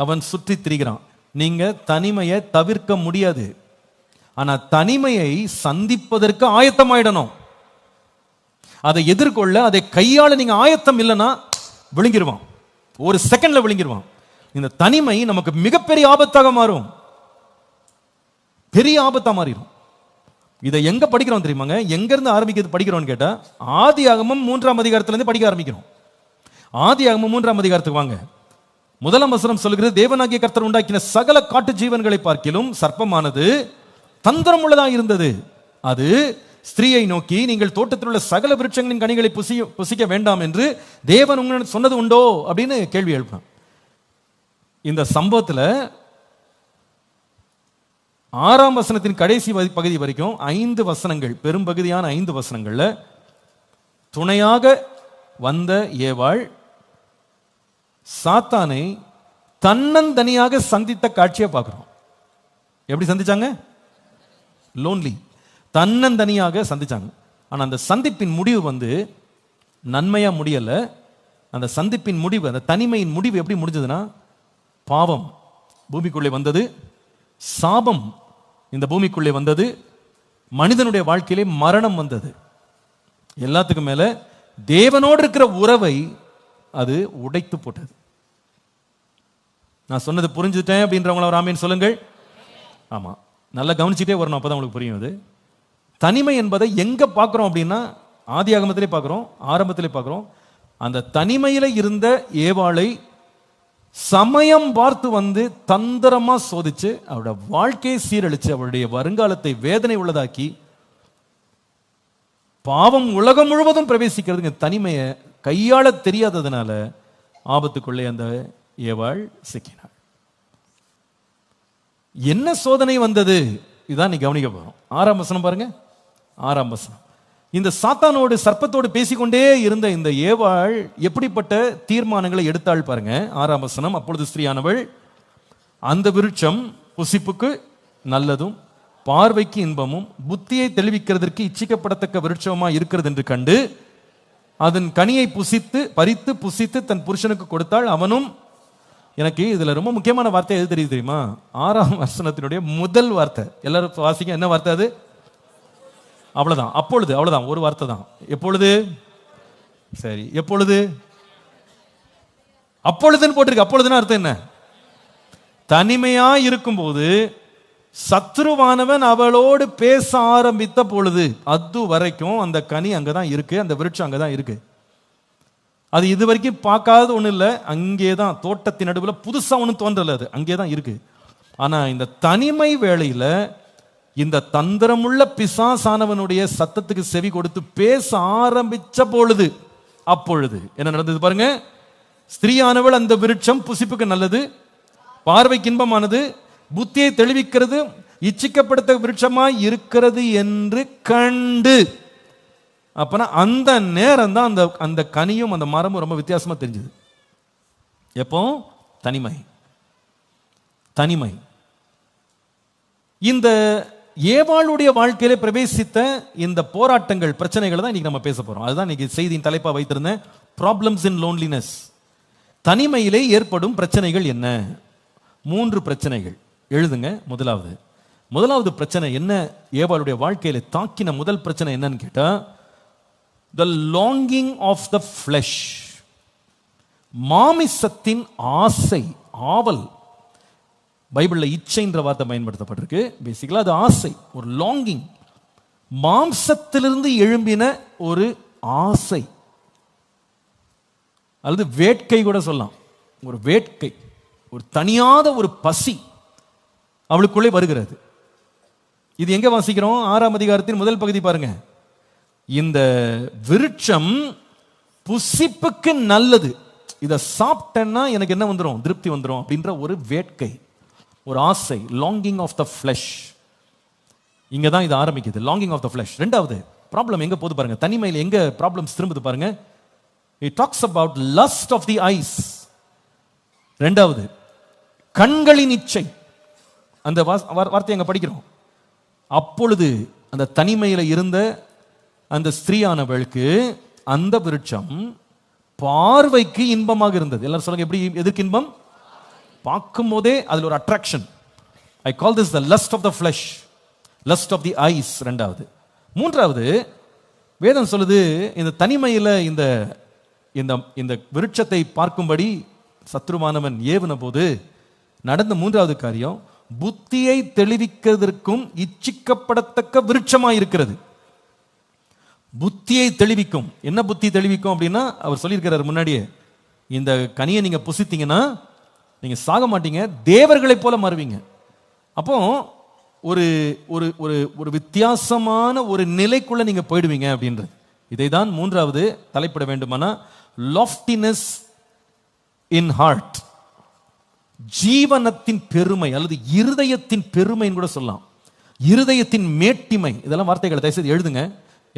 அவன் சுற்றி திரிகிறான். நீங்க தனிமையை தவிர்க்க முடியாது. ஆனா தனிமையை சந்திப்பதற்கு ஆயத்தமாயிடணும். அதை எதிர்கொள்ள, அதை கையாள நீங்க ஆயத்தம் இல்லைன்னா விழுங்கிடுவான். ஒரு செகண்ட்ல விழுங்கிடுவான். இந்த தனிமை நமக்கு மிகப்பெரிய ஆபத்தாக மாறும். பெரிய ஆபத்தா மாறிடும். இதை எங்க படிக்கிறோம் தெரியுமாங்க? எங்க இருந்து ஆரம்பிக்கிறது படிக்கிறோம்னு கேட்டா, ஆதியாகமம் 3ஆம் அதிகாரத்திலிருந்து படிக்க ஆரம்பிக்கிறோம். ஆதியாகமம் 3ஆம் அதிகாரத்துக்கு வாங்க. 1ஆம் வசனம் சொல்கிறது, தேவனாகிய கர்த்தர் உண்டாக்கின சகல காட்டு ஜீவன்களை பார்க்கிலும் சர்ப்பமானது தந்திரம் உள்ளதா இருந்தது. அது ஸ்திரீயை நோக்கி, நீங்கள் தோட்டத்தில் உள்ள சகல விருட்சங்களின் கனிகளை புசிக்க வேண்டாம் என்று தேவன் உங்களுக்கு சொன்னது உண்டோ அப்படின்னு கேள்வி எழுப்பான். இந்த சம்பவத்துல 6ஆம் வசனத்தின் கடைசி பகுதி வரைக்கும் 5 வசனங்கள், பெரும்பகுதியான 5 வசனங்கள்ல துணையாக வந்த ஏவாள் சாத்தானை தன்னந்தனியாக சந்தித்த காட்சியை பார்க்கிறோம். எப்படி சந்திச்சாங்க? லோன்லி, தன்னந்தனியாக சந்திச்சாங்க. ஆனா அந்த சந்திப்பின் முடிவு நன்மையா முடியல. அந்த சந்திப்பின் முடிவு, அந்த தனிமையின் முடிவு எப்படி முடிஞ்சதுன்னா, பாவம் பூமிக்குள்ளே வந்தது, சாபம் இந்த பூமிக்குள்ளே வந்தது, மனிதனுடைய வாழ்க்கையிலே மரணம் வந்தது. எல்லாத்துக்கும் மேல தேவனோடு இருக்கிற உறவை அது உடைத்து போட்டது. நான் சொன்னது புரிஞ்சுட்டேன் அப்படின்றவங்கள ஒரு ஆமீன் சொல்லுங்கள். ஆமா, நல்லா கவனிச்சுட்டே வரணும், அப்பதான் உங்களுக்கு புரியும். அது தனிமை என்பதை எங்க பார்க்கிறோம் அப்படின்னா, ஆதியாகமத்திலே பார்க்கிறோம், ஆரம்பத்திலே பார்க்கிறோம். அந்த தனிமையில இருந்த ஏவாளை சமயம் பார்த்து தந்திரமா சோதிச்சு அவருடைய வாழ்க்கையை சீரழிச்சு அவருடைய வருங்காலத்தை வேதனை உள்ளதாக்கி, பாவம் உலகம் முழுவதும் பிரவேசிக்கிறதுங்க. தனிமையை கையாள தெரியாததுனால ஆபத்துக்குள்ளே அந்த ஏவாள் சிக்கினாள். என்ன சோதனை வந்தது? இதான் நீ கவனிக்க போறோம். 6ஆம் வசனம் பாருங்க. 6ஆம் வசனம், இந்த சாத்தானோடு சர்ப்பத்தோடு பேசிக்கொண்டே இருந்த இந்த ஏவாள் எப்படிப்பட்ட தீர்மானங்களை எடுத்தாள் பாருங்க. 6ஆம் வசனம், அப்பொழுது ஸ்திரீயானவள் அந்த விருட்சம் புசிப்புக்கு நல்லதும் பார்வைக்கு இன்பமும் புத்தியை தெளிவிக்கிறதற்கு இச்சிக்கப்படத்தக்க விருட்சமா இருக்கிறது என்று கண்டு அதன் கனியை பறித்து புசித்து தன் புருஷனுக்கு கொடுத்தாள். அவனும், எனக்கு இதுல ரொம்ப முக்கியமான வார்த்தை எது தெரியுது தெரியுமா? 6ஆம் வசனத்தினுடைய முதல் வார்த்தை. எல்லாரும் வாசிக்க, என்ன வார்த்தை அது? அவ்வளவுதான். அப்பொழுது, அவ்வளவுதான், ஒரு வார்த்தை தான். எப்பொழுது? சரி, எப்பொழுது? அப்பொழுதுன்னு போட்டிருக்கு. அப்பொழுதுன்னு அர்த்தம் என்ன? தனிமையா இருக்கும்போது சத்ருவானவன் அவளோடு பேச ஆரம்பித்த பொழுது. அது வரைக்கும் அந்த கனி அங்கதான் இருக்கு, அந்த விருட்சம் அங்கதான் இருக்கு. அது இது வரைக்கும் பார்க்காத ஒண்ணு இல்லை, அங்கேதான் தோட்டத்தின் நடுவில் புதுசா ஒன்றும் தோன்றல, அது அங்கேதான் இருக்கு. ஆனா இந்த தனிமை வேளையில இந்த தந்திரமுள்ள பிசாசானவனுடைய சத்தத்துக்கு செவி கொடுத்து பேச ஆரம்பிச்ச பொழுது, அப்பொழுது என்ன நடந்தது பாருங்க. ஸ்திரீயானவள் அந்த விருட்சம் புசிப்புக்கு நல்லது, பார்வைக்கு இன்பமானது, புத்தியை தெளிவிக்கிறது, இச்சிக்கப்படுத்த விருட்சமாய் இருக்கிறது என்று கண்டு. அப்பனா அந்த நேரம் தான் அந்த கனியும் அந்த மரமும் ரொம்ப வித்தியாசமா தெரிஞ்சது. எப்போ? தனிமை. தனிமை. இந்த ஏவாளுடைய வாழ்க்கையில பிரவேசித்த இந்த போராட்டங்கள், பிரச்சனைகளை தான் இன்னைக்கு நம்ம பேச போறோம். அதுதான் இன்னைக்கு செய்தியின் தலைப்பா வைத்திருந்தேன், ப்ராப்ளம்ஸ் இன் லோன்லினஸ். தனிமையிலே ஏற்படும் பிரச்சனைகள் என்ன? 3 பிரச்சனைகள் எழுதுங்க. முதலாவது பிரச்சனை என்ன? ஏவாளுடைய வாழ்க்கையில தாக்கின முதல் பிரச்சனை என்னன்னு கேட்டா, the longing of the flesh. மாமிசத்தின் ஆசை, ஆவல். பைபிள்ல இச்சைன்ற வார்த்தை பயன்படுத்தப்பட்டிருக்கு. பேசிக்கலா அது ஆசை, ஒரு லாங்கிங். மாம்சத்திலிருந்து எழும்பின ஒரு ஆசை அல்லது வேட்கை கூட சொல்லலாம். ஒரு வேட்கை, ஒரு தனியாத ஒரு பசி அவளுக்குள்ளே வருகிறது. இது எங்க வாசிக்கிறோம்? 6ஆம் அதிகாரத்தின் முதல் பகுதி பாருங்க. இந்த விருட்சம் புசிப்புக்கு நல்லது, இதை சாப்பிட்டேன்னா எனக்கு என்ன வந்துடும்? திருப்தி வந்துடும் அப்படின்ற ஒரு வேட்கை, ஒரு ஆசை, லாங்கிங் ஆஃப் த ஃபிளஷ். இங்க தான் இது ஆரம்பிக்குது, லாங்கிங் ஆஃப் த ஃபிளஷ். ரெண்டாவது ப்ராப்ளம் எங்க போகுது பாருங்க, தனிமையில் எங்க ப்ராப்ளம்ஸ் திரும்புது பாருங்க. It talks about lust of the eyes. ரெண்டாவது கண்களின் இச்சை. அந்த வார்த்தை எங்க படிக்கிறோம். அப்பொழுது அந்த தனிமையில இருந்த அந்த ஸ்திரீயானவளுக்கு அந்த விருட்சம் பார்வைக்கு இன்பமாக இருந்தது. எல்லாரும் சொல்லுங்க, எப்படி? எதுக்கு இன்பம்? பார்க்கும் போதே அதுல ஒரு attraction. I call this the lust of the flesh, lust of the eyes. ரெண்டாவது. மூன்றாவது, வேதம் சொல்லுது, இந்த தனிமையில இந்த இந்த விருட்சத்தை பார்க்கும்படி சத்ருவானவன் ஏவின போது நடந்த மூன்றாவது காரியம், புத்தியை தெளிவிக்கிறதற்கும் இச்சிக்கப்படத்தக்க விருட்சமாய் இருக்கிறது. புத்தியை தெளிவிக்கும். என்ன புத்தி தெளிவிக்கும் அப்படின்னா, அவர் சொல்லியிருக்கிறார் முன்னாடியே, இந்த கனியை நீங்க புசித்தீங்கன்னா நீங்க சாக மாட்டீங்க, தேவர்களை போல மாறுவீங்க. அப்போ ஒரு ஒரு ஒரு ஒரு வித்தியாசமான ஒரு நிலைக்குள்ள நீங்க போயிடுவீங்க அப்படின்றது. இதை தான் மூன்றாவது தலைப்பிட வேண்டுமானா, லாஃப்டினஸ் இன் ஹார்ட். ஜீவனத்தின் பெருமை அல்லது இருதயத்தின் பெருமைன்னு கூட சொல்லலாம். இருதயத்தின் மேட்டிமை. இதெல்லாம் வார்த்தைகளை தயவுசெய்து எழுதுங்க.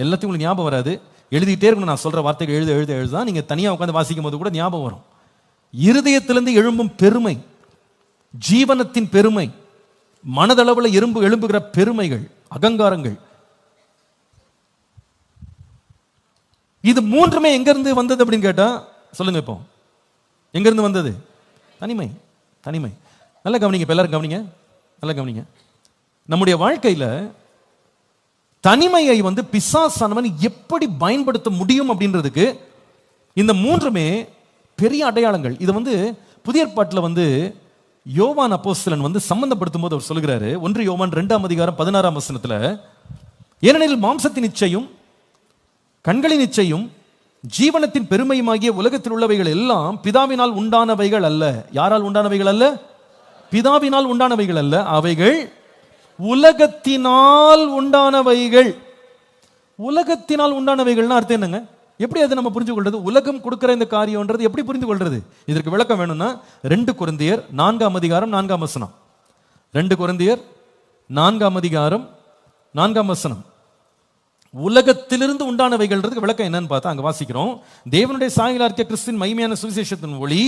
எல்லாத்தையும் உங்களுக்கு ஞாபகம் வராது, எழுதிட்டே இருக்கணும். நான் சொல்ற வார்த்தைகள் எழுதுதான் நீங்க தனியா உட்காந்து வாசிக்கும் போது கூட ஞாபகம் வரும். இருதயத்திலிருந்து எழும்பும் பெருமை, ஜீவனத்தின் பெருமை, மனதளவில் எழும்புகிற பெருமைகள், அகங்காரங்கள். இது மூன்றுமே எங்க இருந்து வந்தது அப்படின்னு கேட்டா சொல்லுங்க. இப்போ எங்க இருந்து வந்தது? தனிமை. தனிமை. நல்லா கவனிங்க, எல்லாரும் கவனிங்க, நல்லா கவனிங்க. நம்முடைய வாழ்க்கையில தனிமையை பிசாசானவன் எப்படி பயன்படுத்த முடியும் அப்படின்றதுக்கு இந்த மூன்றுமே பெரிய அடையாளங்கள். இது புதிய ஏற்பாட்டில் யோவான் அப்போஸ்தலன் சம்பந்தப்படுத்தும் போது அவர் சொல்லுகிறாரு, 1 யோவான் 2ஆம் அதிகாரம் 16ஆம் வசனத்துல, ஏனெனில் மாம்சத்தின் இச்சையும் கண்களின் இச்சையும் ஜீவனத்தின் பெருமையுமாகிய உலகத்தில் உள்ளவைகள் எல்லாம் பிதாவினால் உண்டானவைகள் அல்ல. யாரால் உண்டானவைகள் அல்ல? பிதாவினால் உண்டானவைகள் அல்ல, அவைகள் உலகத்தினால் உண்டானவைகள். உலகத்தினால் உண்டானவைகள்னா அர்த்தம் என்னங்க? எப்படி அதை நம்ம புரிஞ்சு கொள்றது? உலகம் கொடுக்கிற இந்த காரியம்ன்றது எப்படி புரிந்து கொள்றது? இதற்கு விளக்கம் வேணும்னா 2 கொரிந்தியர் 4ஆம் அதிகாரம் 4ஆம் வசனம். 2 கொரிந்தியர் 4ஆம் அதிகாரம் 4ஆம் வசனம். உலகத்திலிருந்து உண்டானவைகள்ன்றதுக்கு விளக்கம் என்னன்னு பார்த்தா அங்க வாசிக்கிறோம், தேவனுடைய சாயலாக இருக்க கிறிஸ்துவின் மகிமையான சுவிசேஷத்தின் ஒளி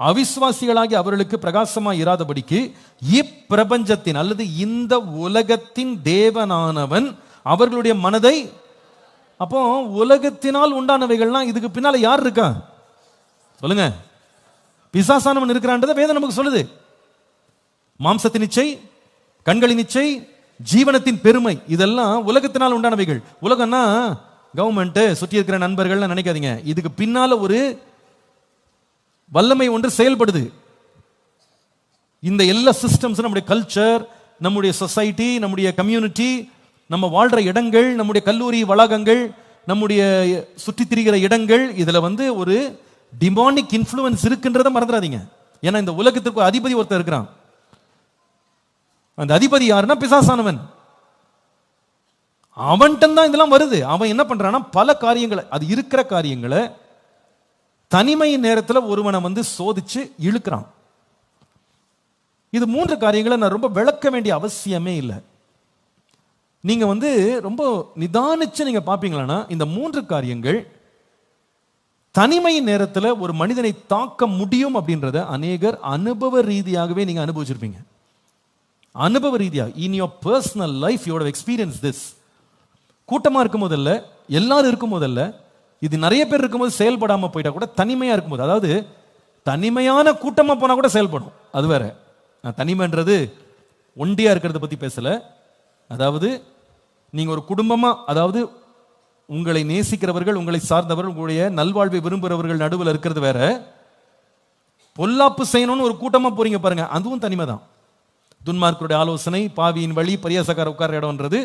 அவிசுவாசிகளாகி அவர்களுக்கு பிரகாசமாய் இராதபடிக்கு இப்பிரபஞ்சத்தின் அல்லது இந்த உலகத்தின் தேவனானவன் அவர்களுடைய மனதை. அப்போ உலகத்தினால் உண்டானவைகள்னா இதுக்கு பின்னால யார் இருக்கா? சொல்லுங்க. பிசாசானவன் இருக்கிறான்றதை வேதம் நமக்கு சொல்லுது. மாம்சத்தின் இச்சை, கண்களின் இச்சை, ஜீவனத்தின் பெருமை, இதெல்லாம் உலகத்தினால் உண்டானவைகள். உலகம்னா கவர்மெண்ட், சுற்றி இருக்கிற நண்பர்கள் நினைக்காதீங்க. இதுக்கு பின்னால ஒரு வல்லமை ஒன்று செயல்படுது. இந்த எல்லா சிஸ்டம்ஸ், நம்முடைய கல்ச்சர், நம்முடைய சொசைட்டி, நம்முடைய கம்யூனிட்டி, நம்ம வாழ்ற இடங்கள், நம்முடைய கல்லூரி வளாகங்கள், நம்முடைய சுற்றி திரிகிற இடங்கள், இதுல ஒரு டிமானிக் இன்ஃப்ளூயன்ஸ் இருக்குன்றத மறந்துடாதீங்க. ஏன்னா இந்த உலகத்திற்கு அதிபதி ஒருத்தர் இருக்கிறான். அந்த அதிபதி யாருன்னா பிசாசானவன். அவன்கிட்ட தான் இதெல்லாம் வருது. அவன் என்ன பண்றான்னா பல காரியங்களை, அது இருக்கிற காரியங்களை தனிமை நேரத்தில் ஒருவனை சோதிச்சு இழுக்கிறான். இது 3 காரியங்களை நான் ரொம்ப விளக்க வேண்டிய அவசியமே இல்லை. நீங்க ரொம்ப நிதானிச்சு நீங்க பாப்பீங்களா, இந்த 3 காரியங்கள் தனிமை நேரத்தில் ஒரு மனிதனை தாக்க முடியும் அப்படின்றத அநேகர் அனுபவ ரீதியாகவே நீங்க அனுபவிச்சிருப்பீங்க. அனுபவ ரீதியா in your personal life you have experience this. கூட்டமா இருக்கும் போதல்ல, எல்லாரும் இருக்கும் போதல்ல, இது நிறைய பேர் இருக்கும்போது செயல்படாம போயிட்டா கூட தனிமையா இருக்கும்போது, அதாவது தனிமையான கூட்டமா போனா கூட செயல்படும், அது வேற. நான் தனிமைன்றது ஒண்டியா இருக்கிறத பத்தி பேசல. அதாவது நீங்க ஒரு குடும்பமா, அதாவது உங்களை நேசிக்கிறவர்கள், உங்களை சார்ந்தவர்கள், உங்களுடைய நல்வாழ்வை விரும்புகிறவர்கள் நடுவில் இருக்கிறது வேற. பொல்லாப்பு செய்யணும்னு ஒரு கூட்டமா போறீங்க பாருங்க, அதுவும் தனிமை தான். துன்மார்க்கருடைய ஆலோசனை, பாவியின் வழி, பரியாசக்கார உட்கார இடம்ன்றது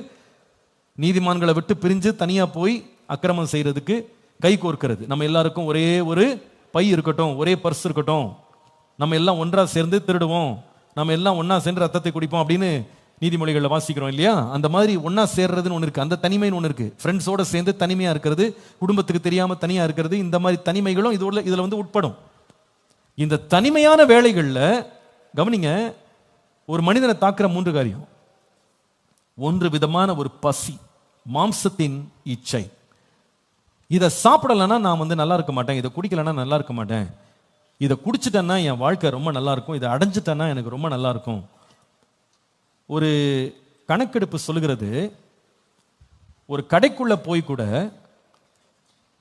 நீதிமான்களை விட்டு பிரிஞ்சு தனியா போய் அக்கிரமம் செய்யறதுக்கு கை கோர்க்கிறது. நம்ம எல்லாருக்கும் ஒரே ஒரு பை இருக்கட்டும், ஒரே பர்ஸ் இருக்கட்டும், நம்ம எல்லாம் ஒன்றா சேர்ந்து திருடுவோம், நம்ம எல்லாம் ஒன்னா சேர்ந்து ரத்தத்தை குடிப்போம் அப்படின்னு நீதிமொழிகளில் வாசிக்கிறோம் இல்லையா? அந்த மாதிரி ஒன்னா சேர்றதுன்னு ஒன்று இருக்கு, அந்த தனிமைன்னு ஒன்று இருக்கு. ஃப்ரெண்ட்ஸோட சேர்ந்து தனிமையா இருக்கிறது, குடும்பத்துக்கு தெரியாம தனியா இருக்கிறது, இந்த மாதிரி தனிமைகளும் இதுல வந்து உட்படும். இந்த தனிமையான வேளைகளில் கவனிங்க, ஒரு மனிதனை தாக்குற 3 காரியம். 1 விதமான ஒரு பசி, மாம்சத்தின் இச்சை. இதை சாப்பிடலன்னா நான் வந்து நல்லா இருக்க மாட்டேன், இதை குடிக்கலன்னா நல்லா இருக்க மாட்டேன், இதை குடிச்சிட்டேன்னா என் வாழ்க்கை ரொம்ப நல்லா இருக்கும், இதை அடைஞ்சிட்டேன்னா எனக்கு ரொம்ப நல்லா இருக்கும். ஒரு கணக்கெடுப்பு சொல்லுகிறது, ஒரு கடைக்குள்ள போய் கூட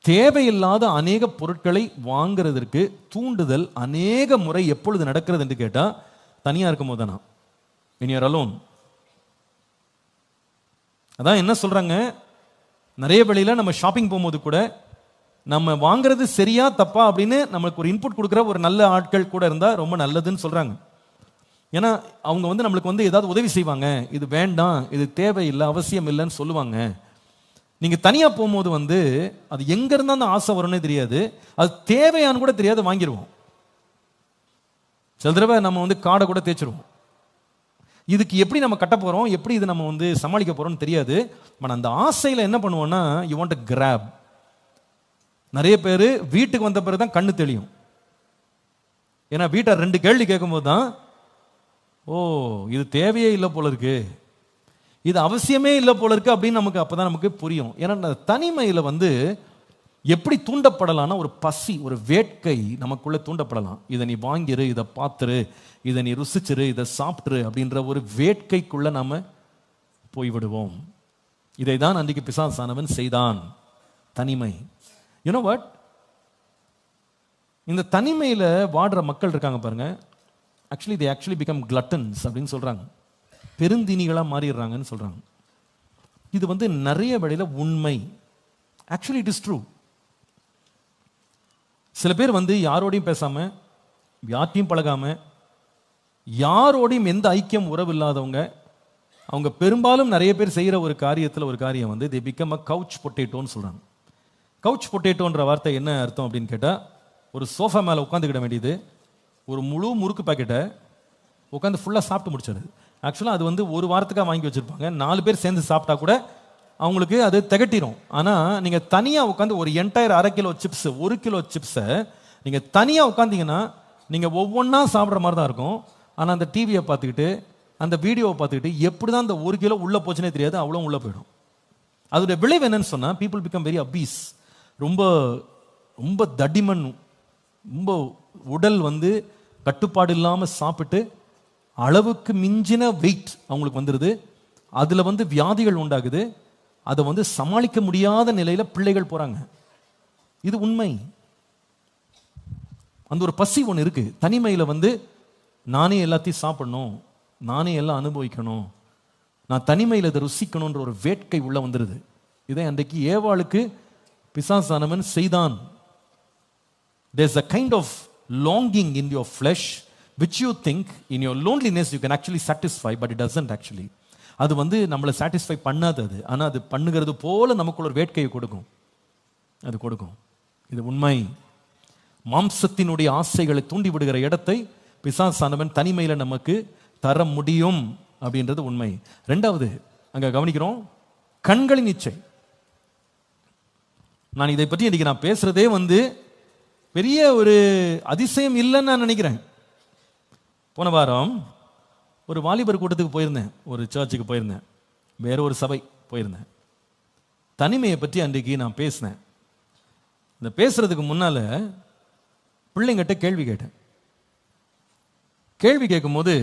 தேவையில்லாத அநேக பொருட்களை வாங்குறதற்கு தூண்டுதல் அநேக முறை எப்பொழுது நடக்கிறது என்று கேட்டா, தனியா இருக்கும் போது தானா, when you are alone. அதான் என்ன சொல்றாங்க, நிறைய வேளையில நம்ம ஷாப்பிங் போகும்போது கூட நம்ம வாங்குறது சரியா தப்பா அப்படின்னு நம்மளுக்கு ஒரு இன்புட் கொடுக்குற ஒரு நல்ல ஆட்கள் கூட இருந்தா ரொம்ப நல்லதுன்னு சொல்றாங்க. ஏன்னா அவங்க வந்து நம்மளுக்கு வந்து ஏதாவது உதவி செய்வாங்க, இது வேண்டாம், இது தேவையில்லை, அவசியம் இல்லைன்னு சொல்லுவாங்க. நீங்க தனியா போகும்போது வந்து அது எங்க இருந்தா அந்த ஆசை வரும்னே தெரியாது, அது தேவையானு கூட தெரியாது, வாங்கிடுவோம். சில தடவை நம்ம வந்து காடை கூட தேய்ச்சிருவோம். இதுக்கு எப்படி நம்ம கட்ட போறோம், எப்படி இது நம்ம வந்து சமாளிக்க போறோம்னு தெரியாது. ஆனால் அந்த ஆசையில் என்ன பண்ணுவோம்னா, யூ வாண்ட் டு கிராப். நிறைய பேர் வீட்டுக்கு வந்த பிறகு தான் கண்ணு தெளியும். ஏன்னா வீட்டை 2 கேள்வி கேட்கும்போது தான், ஓ இது தேவையே இல்லை போல இருக்கு, இது அவசியமே இல்லை போல இருக்கு அப்படின்னு நமக்கு அப்பதான் நமக்கு புரியும். ஏன்னா தனிமையில் வந்து எப்படி தூண்டப்படலாம்னா, ஒரு பசி, ஒரு வேட்கை நமக்குள்ள தூண்டப்படலாம். இதை நீ வாங்கிரு, இதை பார்த்துரு, இதை நீ ருசிச்சிரு, இதை சாப்பிட்டுரு அப்படின்ற ஒரு வேட்கைக்குள்ள நாம போய்விடுவோம். இதை தான் அன்றைக்கு பிசாசானவன் செய்தான், தனிமை. You know what? இந்த தனிமையில வாடுற மக்கள் இருக்காங்க பாருங்க, they actually become gluttons அப்படின்னு சொல்றாங்க, பெருந்தினிகளா மாறிடுறாங்கன்னு சொல்றாங்க. இது வந்து நிறைய வழியில உண்மை. Actually it is true. சில பேர் வந்து யாரோடையும் பேசாம, யார்ட்டையும் பழகாம, யாரோடையும் எந்த ஐக்கியம் உறவு இல்லாதவங்க, அவங்க பெரும்பாலும் நிறைய பேர் செய்யற ஒரு காரியத்தில் ஒரு காரியம் வந்து they become a couch potato ன்னு சொல்றாங்க. கவுச் பொட்டேட்டோன்ற வார்த்தை என்ன அர்த்தம் அப்படின்னு கேட்டா, ஒரு சோஃபா மேல உட்காந்துக்கிட வேண்டியது, ஒரு முழு முறுக்கு பாக்கெட்டை உட்காந்து ஃபுல்லா சாப்பிட்டு முடிச்சிடுது. ஆக்சுவலா அது வந்து ஒரு வாரத்துக்காக வாங்கி வச்சிருப்பாங்க, 4 பேர் சேர்ந்து சாப்பிட்டா கூட அவங்களுக்கு அது திகட்டிடும். ஆனா நீங்க தனியா உட்காந்து ஒரு என்டையர் 1/2 கிலோ சிப்ஸ், 1 கிலோ சிப்ஸை நீங்க தனியா உட்காந்தீங்கன்னா நீங்க ஒவ்வொன்றா சாப்பிட்ற மாதிரி தான் இருக்கும். ஆனா அந்த டிவியை பார்த்துக்கிட்டு, அந்த வீடியோவை பார்த்துக்கிட்டு எப்படிதான் அந்த 1 கிலோ உள்ள போச்சுன்னே தெரியாது, அவ்வளோ உள்ள போயிடும். அதோட விளைவு என்னன்னு சொன்னா, பீப்புள் பிகம் வெரி அபீஸ். ரொம்ப ரொம்ப தடிமன், ரொம்ப உடல் வந்து கட்டுப்பாடு இல்லாமல் சாப்பிட்டு அளவுக்கு மிஞ்சின வெயிட் அவங்களுக்கு வந்துடுது. அதுல வந்து வியாதிகள் உண்டாகுது. அதை வந்து சமாளிக்க முடியாத நிலையில பிள்ளைகள் போறாங்க. இது உண்மை. அந்த ஒரு பசி ஒன்று இருக்கு தனிமையில வந்து, நானே எல்லாத்தையும் சாப்பிடணும், நானே எல்லாம் அனுபவிக்கணும், நான் தனிமையில் இதை ருசிக்கணும்ன்ற ஒரு வேட்கை உள்ள வந்துடுது. இதை அன்றைக்கு ஏவாளுக்கு பிசாசானவன் செய்தான். There's a kind of longing in your flesh which you think in your loneliness you can actually satisfy, but it doesn't actually. அது வந்து நம்மளை சாட்டிஸ்ஃபை பண்ணாது. அது ஆனா அது பண்ணுகிறது போல நமக்குள்ள ஒரு வேட்கையை கொடுக்கும், அது கொடுக்கும். இது உண்மை. மாம்சத்தினுடைய ஆசைகளை தூண்டி விடுகிற இடத்தை பிசாசானவன் தனிமையில நமக்கு தர முடியும் அப்படின்றது உண்மை. 2வது அங்க கவனிக்கிறோம், கண்களின் இச்சை. நான் இதை பற்றி இன்னைக்கு நான் பேசுறதே வந்து பெரிய ஒரு அதிசயம் இல்லைன்னு நான் நினைக்கிறேன். போன வாரம் ஒரு வாலிபர் கூட்டத்துக்கு போயிருந்தேன், ஒரு சர்ச்சுக்கு போயிருந்தேன், வேற ஒரு சபை போயிருந்தேன். தனிமையை பற்றி அன்றைக்கு நான் பேசினேன். இந்த பேசுறதுக்கு முன்னால பிள்ளைங்கிட்ட கேள்வி கேட்டேன். கேள்வி கேட்கும் போது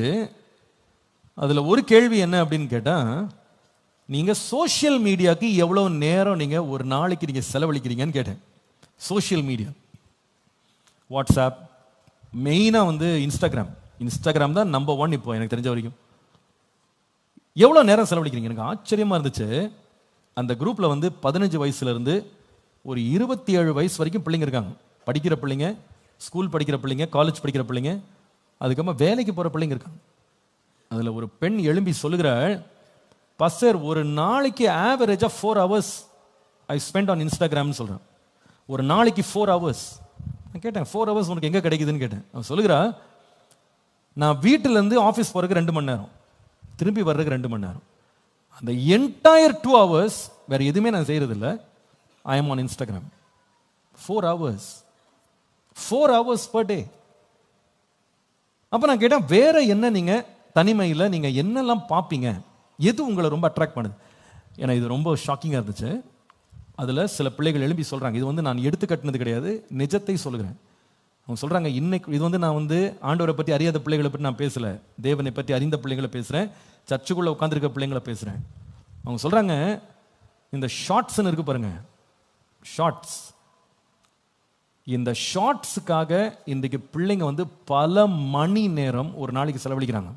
அதுல ஒரு கேள்வி என்ன அப்படின்னு கேட்டா, நீங்க சோஷியல் மீடியாக்கு எவ்வளவு நேரம் நீங்க ஒரு நாளைக்கு நீங்க செலவழிக்கிறீங்கன்னு கேட்டேன். சோஷியல் மீடியா, வாட்ஸ்அப், மெயினா வந்து இன்ஸ்டாகிராம் தான் நம்பர் 1 இப்போ எனக்கு தெரிஞ்ச வரைக்கும். எவ்வளவு நேரம் செலவழிக்கிறீங்க? எனக்கு ஆச்சரியமா இருந்துச்சு. அந்த குரூப்ல வந்து 15 வயசுல இருந்து ஒரு 27 வயசு வரைக்கும் பிள்ளைங்க இருக்காங்க. படிக்கிற பிள்ளைங்க, ஸ்கூல் படிக்கிற பிள்ளைங்க, காலேஜ் படிக்கிற பிள்ளைங்க, அதுக்கப்புறம் வேலைக்கு போற பிள்ளைங்க இருக்காங்க. அதுல ஒரு பெண் எழும்பி சொல்லுகிறாள், பாஸ்டர் ஒரு நாளைக்கு ஆவரேஜா 4 hours ஐ ஸ்பெண்ட் ஆன் இன்ஸ்டாகிராம்னு சொல்றேன். ஒரு நாளைக்கு 4 hours. நான் கேட்டேன் 4 hours உனக்கு எங்க கிடைக்குதுன்னு கேட்டேன். அவன் சொல்லுகிறா, நான் வீட்டுல இருந்து ஆஃபீஸ் போறதுக்கு 2 மணி நேரம், திரும்பி வர்றதுக்கு 2 மணி நேரம். அந்த என்டையர் 2 hours வேற எதுவுமே நான் செய்யறது இல்லை. I am on Instagram. 4 hours. 4 hours per day. அப்ப நான் கேட்டேன், வேற என்ன நீங்க தனிமையில் நீங்க என்னெல்லாம் பார்ப்பீங்க? எது உங்களை ரொம்ப அட்ராக்ட் பண்ணுது? ஏன்னா இது ரொம்ப ஷாக்கிங்காக இருந்துச்சு. அதுல சில பிள்ளைகள் எழுப்பி சொல்றாங்க, இது வந்து நான் எடுத்து கட்டினது கிடையாது, நிஜத்தை சொல்லுகிறேன். அவங்க சொல்றாங்க, இன்னைக்கு இது வந்து நான் வந்து ஆண்டவரை பற்றி அறியாத பிள்ளைகளை பற்றி நான் பேசல, தேவனை பற்றி அறிந்த பிள்ளைகளை பேசுறேன், சர்ச்சுக்குள்ள உட்காந்துருக்க பிள்ளைங்களை பேசுறேன். அவங்க சொல்றாங்க, இந்த ஷார்ட்ஸ்ன்னு இருக்கு பாருங்க, ஷார்ட்ஸ், இந்த ஷார்ட்ஸுக்காக இன்றைக்கு பிள்ளைங்க வந்து பல மணி நேரம் ஒரு நாளைக்கு செலவழிக்கிறாங்க.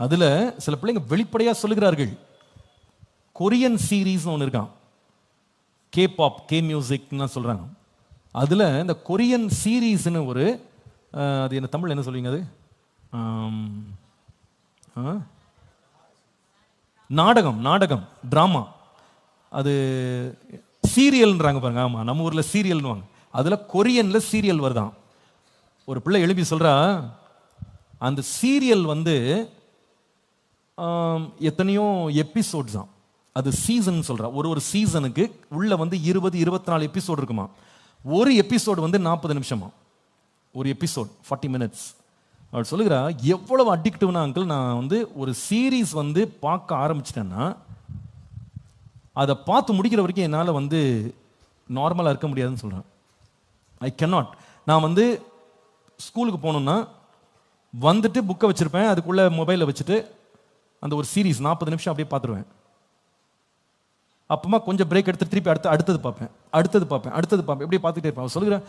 அதுல சில பிள்ளைங்க வெளிப்படையா சொல்லுகிறார்கள், கொரியன் சீரீஸ் ஒன்று இருக்கான், கே பாப், கே மியூசிக்னு சொல்றாங்க. அதுல இந்த கொரியன் சீரீஸ்னு ஒரு அது என்ன தமிழ் என்ன சொல்வீங்க, அது நாடகம் டிராமா, அது சீரியல்ன்றாங்க பாருங்க. ஆமா, நம்ம ஊர்ல சீரியல்னுவாங்க, அதுல கொரியன்ல சீரியல் வருதான். ஒரு பிள்ளை எழுப்பி சொல்றா, அந்த சீரியல் வந்து எத்தனையோ எபிசோட்ஸ் தான், அது சீசன் சொல்றா. ஒரு சீசனுக்கு உள்ள வந்து 20-24 எபிசோட் இருக்குமா. ஒரு எபிசோடு வந்து 40 நிமிஷமா, ஒரு எபிசோட் 40 minutes. அவள் சொல்லுகிறா, எவ்வளவு அடிக்டிவ்னா அங்கிள், நான் வந்து ஒரு சீரீஸ் வந்து பார்க்க ஆரம்பிச்சிட்டேன்னா அதை பார்த்து முடிக்கிற வரைக்கும் என்னால் வந்து நார்மலாக இருக்க முடியாதுன்னு சொல்கிறேன். I cannot. நான் வந்து ஸ்கூலுக்கு போகணுன்னா வந்துட்டு புக்கை வச்சுருப்பேன், அதுக்குள்ளே மொபைலை வச்சுட்டு அந்த ஒரு சீரீஸ் 40 நிமிஷம் அப்படியே பார்த்துருவேன். அப்பமா கொஞ்சம் பிரேக் எடுத்து திருப்பி அடுத்தது பார்ப்பேன், இப்படியே பார்த்துட்டே இருப்பேன். சொல்லுகிறேன்,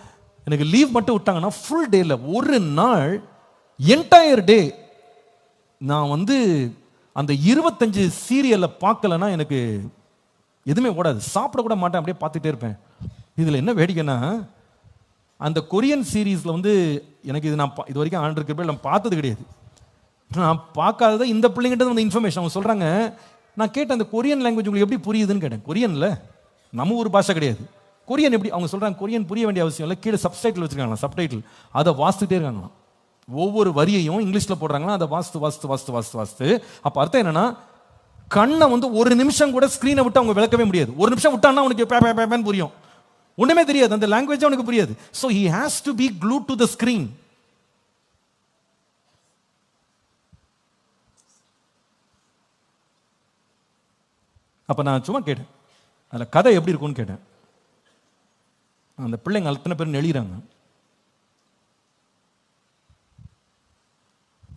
எனக்கு லீவ் மட்டும் விட்டாங்கன்னா ஃபுல் டேல ஒரு நாள் என்டையர் டே நான் வந்து அந்த 25 சீரியலை பார்க்கலன்னா எனக்கு எதுவுமே ஓடாது, சாப்பிட கூட மாட்டேன், அப்படியே பார்த்துட்டே இருப்பேன். இதில் என்ன வேடிக்கைன்னா, அந்த கொரியன் சீரீஸில் வந்து எனக்கு இது நான் இது வரைக்கும் ஆண்டிருக்க நான் பார்த்தது கிடையாது. நான் பார்க்காதத இந்த பிள்ளைங்கிட்ட வந்து இன்ஃபர்மேஷன் அவங்க சொல்கிறாங்க. நான் கேட்டேன், அந்த கொரியன் லாங்குவேஜ் உங்களுக்கு எப்படி புரியுதுன்னு கேட்டேன். கொரியனில் நம்ம ஒரு பாஷை கிடையாது, கொரியன் எப்படி? அவங்க சொல்கிறாங்க, கொரியன் புரிய வேண்டிய அவசியம் இல்லை, கீழே சப்டைட்டில் வச்சுருக்காங்களா, சப்டைட்டில் அதை வாசித்துட்டே இருக்காங்களாம். ஒவ்வொரு வரியையும் இங்கிலீஷில் போடுறாங்களா, அதை வாஸ்து. அப்போ அர்த்தம் என்னன்னா, கண்ணை வந்து ஒரு நிமிஷம் கூட ஸ்க்ரீனை விட்டு அவங்க விளக்கவே முடியாது. ஒரு நிமிஷம் விட்டான்னா அவனுக்கு பேப்பேன்னு புரியும், ஒன்றுமே தெரியாது, அந்த லாங்குவேஜ் அவனுக்கு புரியாது. So he has to be glued to the screen. அப்போ நான் சும்மா கேட்டேன், அதில் கதை எப்படி இருக்கும்னு கேட்டேன். அந்த பிள்ளைங்க அத்தனை பேர் எழுதுறாங்க.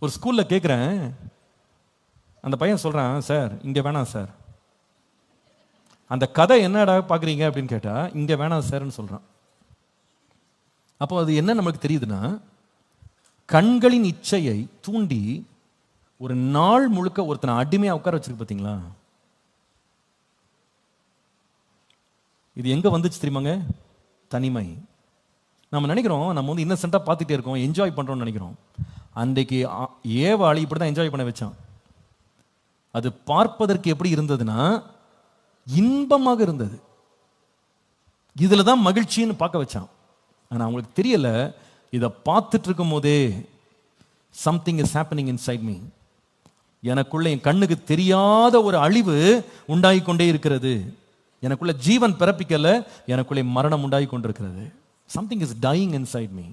ஒரு ஸ்கூலில் கேட்குறேன், அந்த பையன் சொல்கிறான், சார் இங்கே வேணாம் சார், அந்த கதை என்னடா பார்க்குறீங்க அப்படின்னு கேட்டால், இங்கே வேணாம் சார்ன்னு சொல்கிறான். அப்போ அது என்ன நமக்கு தெரியுதுன்னா, கண்களின் இச்சையை தூண்டி ஒரு நாள் முழுக்க ஒருத்தனை அடிமையாக உட்கார வச்சிருக்கு பார்த்தீங்களா. இது எங்கே வந்துச்சு தெரியுமாங்க? தனிமை. நம்ம நினைக்கிறோம் நம்ம வந்து இன்னசென்ட்டாக பார்த்துட்டே இருக்கோம், என்ஜாய் பண்ணுறோம்னு நினைக்கிறோம். அன்றைக்கு ஏவாளி இப்படி தான் என்ஜாய் பண்ண வச்சான். அது பார்ப்பதற்கு எப்படி இருந்ததுன்னா இன்பமாக இருந்தது, இதில் தான் மகிழ்ச்சின்னு பார்க்க வச்சான். ஆனால் அவங்களுக்கு தெரியல, இதை பார்த்துட்டு இருக்கும் போதே something is happening inside me, எனக்குள்ள என் கண்ணுக்கு தெரியாத ஒரு அழிவு உண்டாகி கொண்டே இருக்கிறது, எனக்குள்ள ஜீவன் பிறப்பிக்கல, எனக்குள்ளே மரணம் உண்டாகி கொண்டிருக்கிறது. Something is dyeing inside me,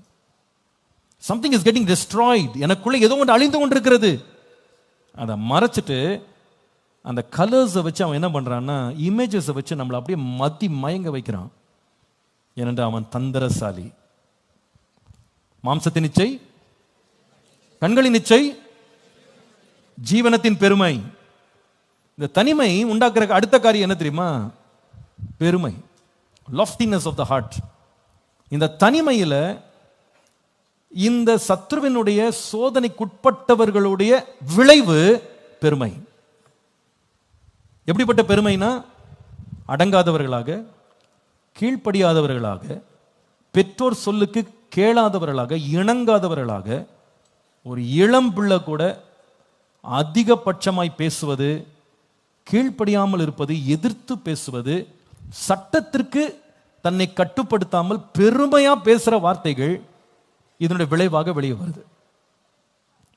something is getting destroyed, எனக்குள்ள ஏதோ ஒன்று அழிந்து கொண்டிருக்கிறது. அதை மறைச்சிட்டு அந்த கலர்ஸை வச்சு அவன் என்ன பண்றான்னா, இமேஜஸை வச்சு நம்மளை அப்படியே மயங்க வைக்கிறான். ஏனென்றால் அவன் தந்திரசாலி. மாம்சத்தின் இச்சை, கண்களின் இச்சை, ஜீவனத்தின் பெருமை. இந்த தனிமை உண்டாக்குற அடுத்த காரியம் என்ன தெரியுமா? பெருமை, loftiness of the heart. இந்த தனிமையில இந்த சத்ருவினுடைய சோதனைக்குட்பட்டவர்களுடைய விளைவு பெருமை. எப்படிப்பட்ட பெருமைனா, அடங்காதவர்களாக, கீழ்ப்படியாதவர்களாக, பெற்றோர் சொல்லுக்கு கேளாதவர்களாக, இணங்காதவர்களாக, ஒரு இளம் பிள்ளை கூட அதிகபட்சமாய் பேசுவது, கீழ்ப்படியாமல் இருப்பது, எதிர்த்து பேசுவது, சட்டத்திற்கு தன்னை கட்டுப்படுத்தாமல் பெருமையா பேசுற வார்த்தைகள் இதனுடைய விளைவாக வெளியே வருது.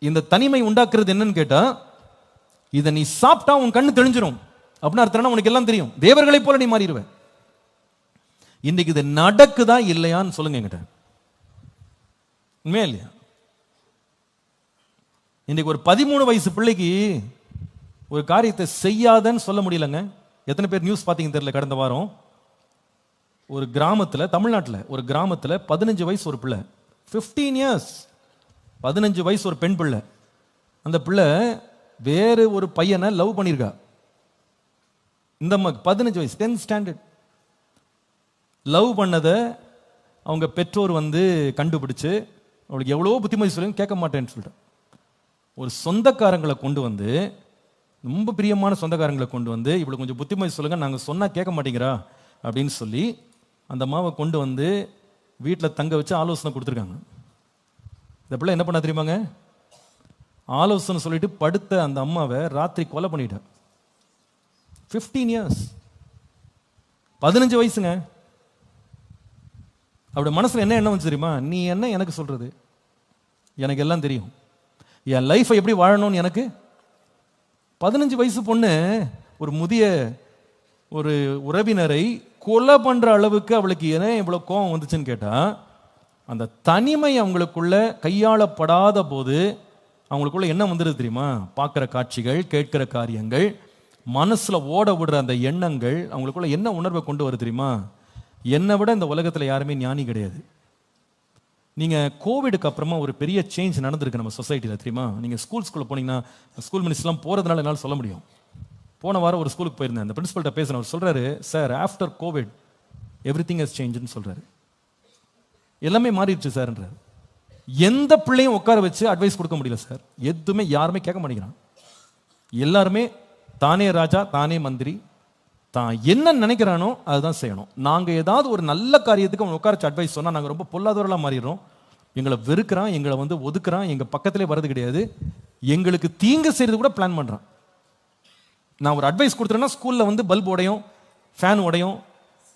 இந்த தனிமை உண்டாக்குறது என்னன்னு கேட்டா, இதை நீ சாப்பிட்டா உன் கண்ணு தெளிஞ்சிரும் அப்படின்னு அர்த்தம், உனக்கு எல்லாம் தெரியும், தேவர்களை போல நீ மாறிடுவ. இன்னைக்கு இது நடக்குதா இல்லையான்னு சொல்லுங்க என்கிட்ட. உண்மையா இல்லையா? இன்னைக்கு ஒரு 13 வயசு பிள்ளைக்கு ஒரு காரியத்தை செய்யாதன்னு சொல்ல முடியலங்க. எத்தனை பேர் நியூஸ் பார்த்தீங்கன்னு தெரியல. கடந்த வாரம் ஒரு கிராமத்தில், தமிழ்நாட்டில் ஒரு கிராமத்தில் 15 வயசு ஒரு பிள்ளை, 15 இயர்ஸ், 15 வயசு ஒரு பெண் பிள்ளை. அந்த பிள்ளை வேறு ஒரு பையனை லவ் பண்ணியிருக்கா. இந்த 15 வயசு, 10th ஸ்டாண்டர்ட். லவ் பண்ணதை அவங்க பெற்றோர் கண்டுபிடிச்சு, அவளுக்கு எவ்வளோ புத்திமதி சொல்லி கேட்க மாட்டேன்னு சொல்லிட்டு ஒரு சொந்தக்காரங்களை கொண்டு வந்து, ரொம்ப பிரியமான சொந்தக்காரங்களை கொண்டு வந்து, இவ்வளோ கொஞ்சம் புத்திமதி சொல்லுங்க, நாங்கள் சொன்னால் கேட்க மாட்டேங்கிறா அப்படின்னு சொல்லி அந்த அம்மாவை கொண்டு வந்து வீட்டில் தங்க வச்சு ஆலோசனை கொடுத்துருக்காங்க. இந்த பிள்ளை என்ன பண்ண தெரியுமாங்க? ஆலோசனை சொல்லிட்டு படுத்த அந்த அம்மாவை ராத்திரி கொலை பண்ணிட்ட. 15 இயர்ஸ், 15 வயசுங்க. அவருடைய மனசுல என்ன எண்ணம் வந்து தெரியுமா? நீ என்ன எனக்கு சொல்றது? எனக்கு எல்லாம் தெரியும், என் லைஃபை எப்படி வாழணும்னு எனக்கு. 15 வயசு பொண்ணு ஒரு முதிய ஒரு உறவினரை கொலை பண்ற அளவுக்கு அவளுக்கு ஏன் இவ்வளவு கோபம் வந்துச்சுன்னு கேட்டா, அந்த தனிமை அவங்களுக்குள்ள கையாளப்படாத போது அவங்களுக்குள்ள என்ன வந்துடுது தெரியுமா? பார்க்குற காட்சிகள், கேட்கிற காரியங்கள், மனசுல ஓட விடுற அந்த எண்ணங்கள் அவங்களுக்குள்ள என்ன உணர்வை கொண்டு வரும் தெரியுமா? என்னை விட இந்த உலகத்தில் யாருமே ஞானி கிடையாது. நீங்க கோவிடுக்கு அப்புறமா ஒரு பெரிய சேஞ்ச் நடந்திருக்கு நம்ம சொசைட்டியில் தெரியுமா? நீங்க ஸ்கூல்ஸ்குள்ள போனீங்கன்னா, ஸ்கூல் மினிஸ்டர்லாம் போறதுனால என்னால் சொல்ல முடியும். போன வாரம் ஒரு ஸ்கூலுக்கு போயிருந்தேன். அந்த பிரின்சிபல்கிட்ட பேசுகிறேன். அவர் சொல்றாரு, sir after covid everything has சேஞ்சுன்னு சொல்றாரு. எல்லாமே மாறிடுச்சு சார்ன்றார். எந்த பிள்ளையும் உட்கார வச்சு அட்வைஸ் கொடுக்க முடியல சார். எதுவுமே யாருமே கேட்க மாட்டேங்கிறான். எல்லாருமே தானே ராஜா, தானே மந்திரி, தான் என்ன நினைக்கிறானோ அதுதான் செய்யணும். நாங்கள் ஏதாவது ஒரு நல்ல காரியத்துக்கு அவன் உட்கார வச்சு அட்வைஸ் சொன்னால் நாங்கள் ரொம்ப பொல்லாதவர்களாக மாறிடுறோம். எங்களை வெறுக்கிறான், எங்களை ஒதுக்குறான், எங்கள் பக்கத்திலே வர்றது கிடையாது, எங்களுக்கு தீங்கு செய்யறது கூட பிளான் பண்ணுறான். நான் ஒரு அட்வைஸ் கொடுத்துறேன்னா ஸ்கூலில் பல்ப் உடையும், ஃபேன் உடையும்,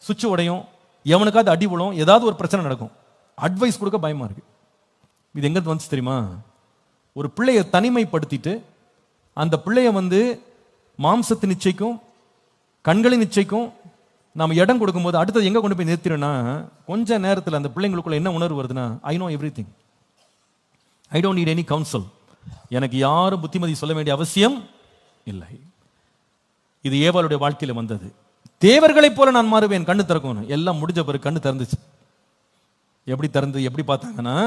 சுவிட்ச் உடையும், எவனுக்காவது அடி விழும், ஏதாவது ஒரு பிரச்சனை நடக்கும். அட்வைஸ் கொடுக்க பயமா இருக்கு. இது எங்க வந்துச்சு தெரியுமா? ஒரு பிள்ளைய தனிமைப்படுத்திட்டு அந்த பிள்ளைய மாம்சத்து நிச்சயிக்கும், கண்களின் நிச்சயிக்கும் நாம இடம் கொடுக்கும்போது அடுத்தது எங்க கொண்டு போய் நிறுத்தினா, கொஞ்ச நேரத்தில் அந்த பிள்ளைங்களுக்குள்ள என்ன உணர்வு வருதுன்னா, I know everything, I don't need any council, எனக்கு யாரும் புத்திமதி சொல்ல வேண்டிய அவசியம் இல்லை. இது ஏவாளுடைய வாழ்க்கையில வந்தது. தேவர்களைப் போல நான் மாறுவேன், கண்ணு திறக்கும். எல்லாம் முடிஞ்ச பிறகு கண்ணு திறந்துச்சு. எப்படி திறந்து, எப்படி பார்த்தாங்கன்னா,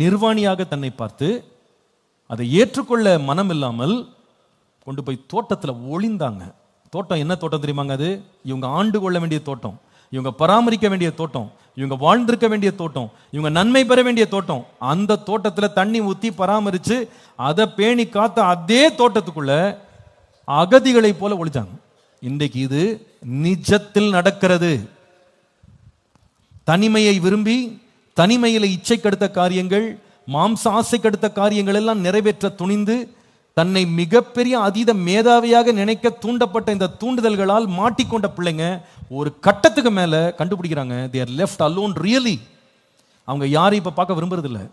நிர்வாணியாக தன்னை பார்த்து அதை ஏற்றுக்கொள்ள மனம் இல்லாமல் கொண்டு போய் தோட்டத்தில் ஒளிந்தாங்க. தோட்டம் என்ன தோட்டம் தெரியுமாங்க? அது இவங்க ஆண்டு கொள்ள வேண்டிய தோட்டம், இவங்க பராமரிக்க வேண்டிய தோட்டம், இவங்க வாழ்ந்திருக்க வேண்டிய தோட்டம், இவங்க நன்மை பெற வேண்டிய தோட்டம். அந்த தோட்டத்தில் தண்ணி ஊற்றி பராமரித்து அதை பேணி காத்த அதே தோட்டத்துக்குள்ள அகதிகளை போல ஒளிச்சாங்க. இன்றைக்கு இது நிஜத்தில் நடக்கிறது. தனிமையை விரும்பி, தனிமையில இச்சை கடுத்த காரியங்கள், மாம்ச ஆசை கடுத்த காரியங்கள் எல்லாம் நிறைவேற்ற துணிந்து தன்னை மிகப்பெரிய அதீத மேதாவியாக நினைக்க தூண்டப்பட்ட இந்த தூண்டுதல்களால் மாட்டிக்கொண்ட பிள்ளைங்க ஒரு கட்டத்துக்கு மேல கண்டுபிடிக்கிறாங்க, they are left alone really. அவங்க யாரையும் இப்ப பார்க்க விரும்புறதில்லை,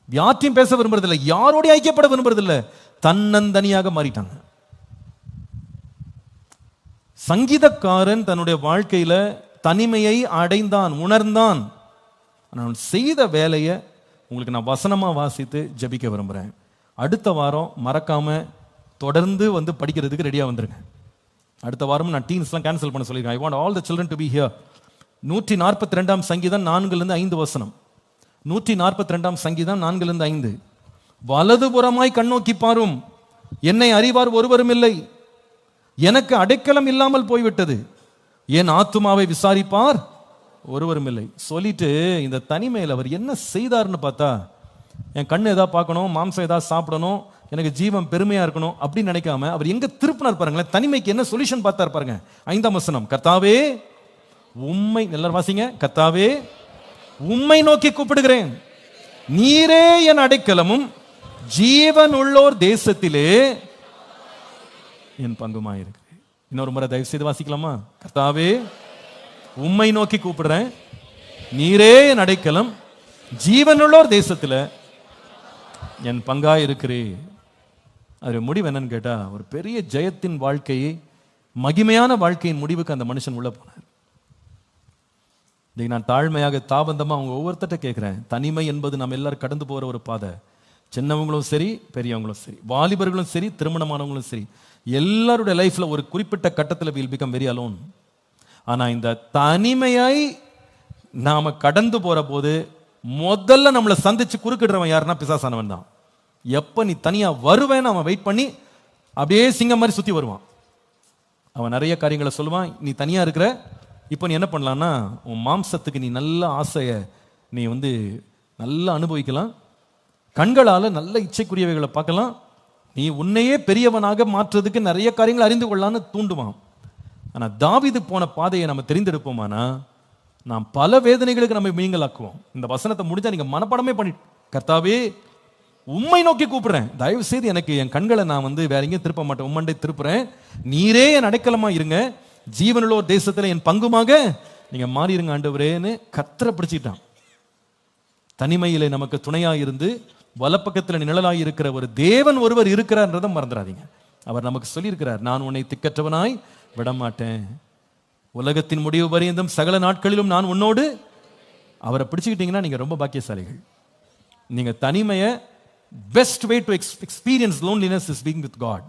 யார்ட்டையும் பேச விரும்புறதில்லை, யாரோட ஐக்கியப்பட விரும்புறதில்லை, தன்னந்தனியாக மாறிட்டாங்க. சங்கீதக்காரன் தன்னுடைய வாழ்க்கையில தனிமையை அடைந்தான், உணர்ந்தான். நான் செய்த வேலையை உங்களுக்கு நான் வசனமா வாசித்து ஜபிக்க விரும்புறேன். அடுத்த வாரம் மறக்காம தொடர்ந்து படிக்கிறதுக்கு ரெடியா வந்துருங்க. அடுத்த வாரம் நான் டீன்ஸ்லாம் கேன்சல் பண்ண சொல்லியிருக்கேன். I want all the children to be here. 142 சங்கீதம் 4-5 வசனம். 142 சங்கீதம் 4-5. வலதுபுறமாய் கண்ணோக்கி பாரும், என்னை அறிவார் ஒருவரும் இல்லை, எனக்கு அடைக்கலம் இல்லாமல் போய்விட்டது, என் ஆத்துமாவை விசாரிப்பார் ஒருவரும் இல்லை. சொல்லிட்டு இந்த தனிமையில் அவர் என்ன செய்தார்னு பார்த்தா, என் கண்ணு ஏதாவது பார்க்கணும், மாம்சம் ஏதாவது சாப்பிடணும், எனக்கு ஜீவன் பெருமையா இருக்கணும் அப்படின்னு நினைக்காம அவர் எங்க திருப்பினார் பாருங்களேன். தனிமைக்கு என்ன சொல்யூஷன் பார்த்தார் பாருங்க. 5ஆம் வசனம், கர்த்தாவே உம்மை, எல்லாரும் வாசிங்க, கர்த்தாவே உம்மை நோக்கி கூப்பிடுகிறேன், நீரே என் அடைக்கலமும் ஜீவன் உள்ளோர் தேசத்திலே என் பங்குமாயிருக்கு. இன்னொரு முறை தயவு செய்து வாசிக்கலாமா? கர்த்தாவே உம்மை நோக்கி கூப்பிடுறேன், நீரே என் அடைக்கலம், ஜீவனுள்ளோர் தேசத்துல என் பங்காய் இருக்கிறே. அது முடிவு என்னன்னு கேட்டா, ஒரு பெரிய ஜெயத்தின் வாழ்க்கையை, மகிமையான வாழ்க்கையின் முடிவுக்கு அந்த மனுஷன் உள்ள போனார். நான் தாழ்மையாக தாபந்தமா அவங்க ஒவ்வொருத்தட்ட கேட்கிறேன், தனிமை என்பது நம்ம எல்லாரும் கடந்து போற ஒரு பாதை. சின்னவங்களும் சரி, பெரியவங்களும் சரி, வாலிபர்களும் சரி, திருமணமானவங்களும் சரி, எல்லாருடைய லைஃப்ல ஒரு குறிப்பிட்ட கட்டத்தில் வில் பிகம் வெரி அலோன். ஆனா இந்த தனிமையை நாம கடந்து போற போது முதல்ல நம்மளை சந்திச்சு குறுக்கிடுறவன் யாருன்னா பிசாசானவன் தான். எப்ப நீ தனியா வருவேன்னு அவன் வெயிட் பண்ணி அப்படியே சிங்கம் மாதிரி சுத்தி வருவான். அவன் நிறைய காரியங்களை சொல்லுவான். நீ தனியா இருக்கிற, இப்போ நீ என்ன பண்ணலான்னா, உன் மாம்சத்துக்கு நீ நல்ல ஆசைய நீ நல்லா அனுபவிக்கலாம், கண்களால நல்ல இச்சைக்குரியவைகளை பார்க்கலாம், நீ உன்னையே பெரியவனாக மாற்றுறதுக்கு நிறைய காரியங்களை அறிந்து கொள்ளலான்னு தூண்டுவான். ஆனா தாவீது போன பாதையை நம்ம தெரிந்தெடுப்போமானா நாம் பல வேதனைகளுக்கு நம்ம மீங்கலாக்குவோம். இந்த வசனத்தை முடிஞ்சா நீங்க மனப்பாடமே பண்ணி, கர்த்தாவே உம்மை நோக்கி கூப்பிடுறேன், தயவு செய்து எனக்கு என் கண்களை நான் வேற எங்கேயும் திருப்ப மாட்டேன், உம்மண்டை திருப்புறேன், நீரே என் அடைக்கலமா இருங்க, ஜீவனுள்ள தேசத்துல என் பங்குமாக நீங்க மாறிடுங்க ஆண்டவரேன்னு கத்தரை பிடிச்சிட்டான். தனிமையிலே நமக்கு துணையா இருந்து வலப்பக்கத்தில் நிழலாய் இருக்கிற ஒரு தேவன் ஒருவர் இருக்கிறார்ன்றதை மறந்துடாதீங்க. அவர் நமக்கு சொல்லியிருக்கிறார், நான் உன்னை திக்கற்றவனாய் விடமாட்டேன், உலகத்தின் முடிவு பரியந்தம் சகல நாட்களிலும் நான் உன்னோடு. அவரை பிடிச்சுக்கிட்டீங்கன்னா நீங்க ரொம்ப பாக்கியசாலிகள். நீங்க தனிமையை, best way to experience loneliness is being with God.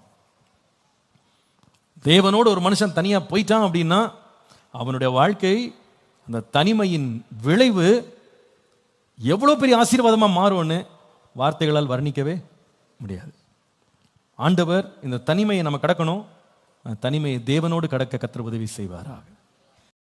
தேவனோடு ஒரு மனுஷன் தனியா போயிட்டான் அப்படின்னா அவனுடைய வாழ்க்கை, அந்த தனிமையின் விளைவு எவ்வளவு பெரிய ஆசீர்வாதமா மாறும்னு வார்த்தைகளால் வர்ணிக்கவே முடியாது. ஆண்டவர் இந்த தனிமையை நம்ம கடக்கணும், தனிமையை தேவனோடு கடக்க கர்த்தர் உதவி செய்வாராக.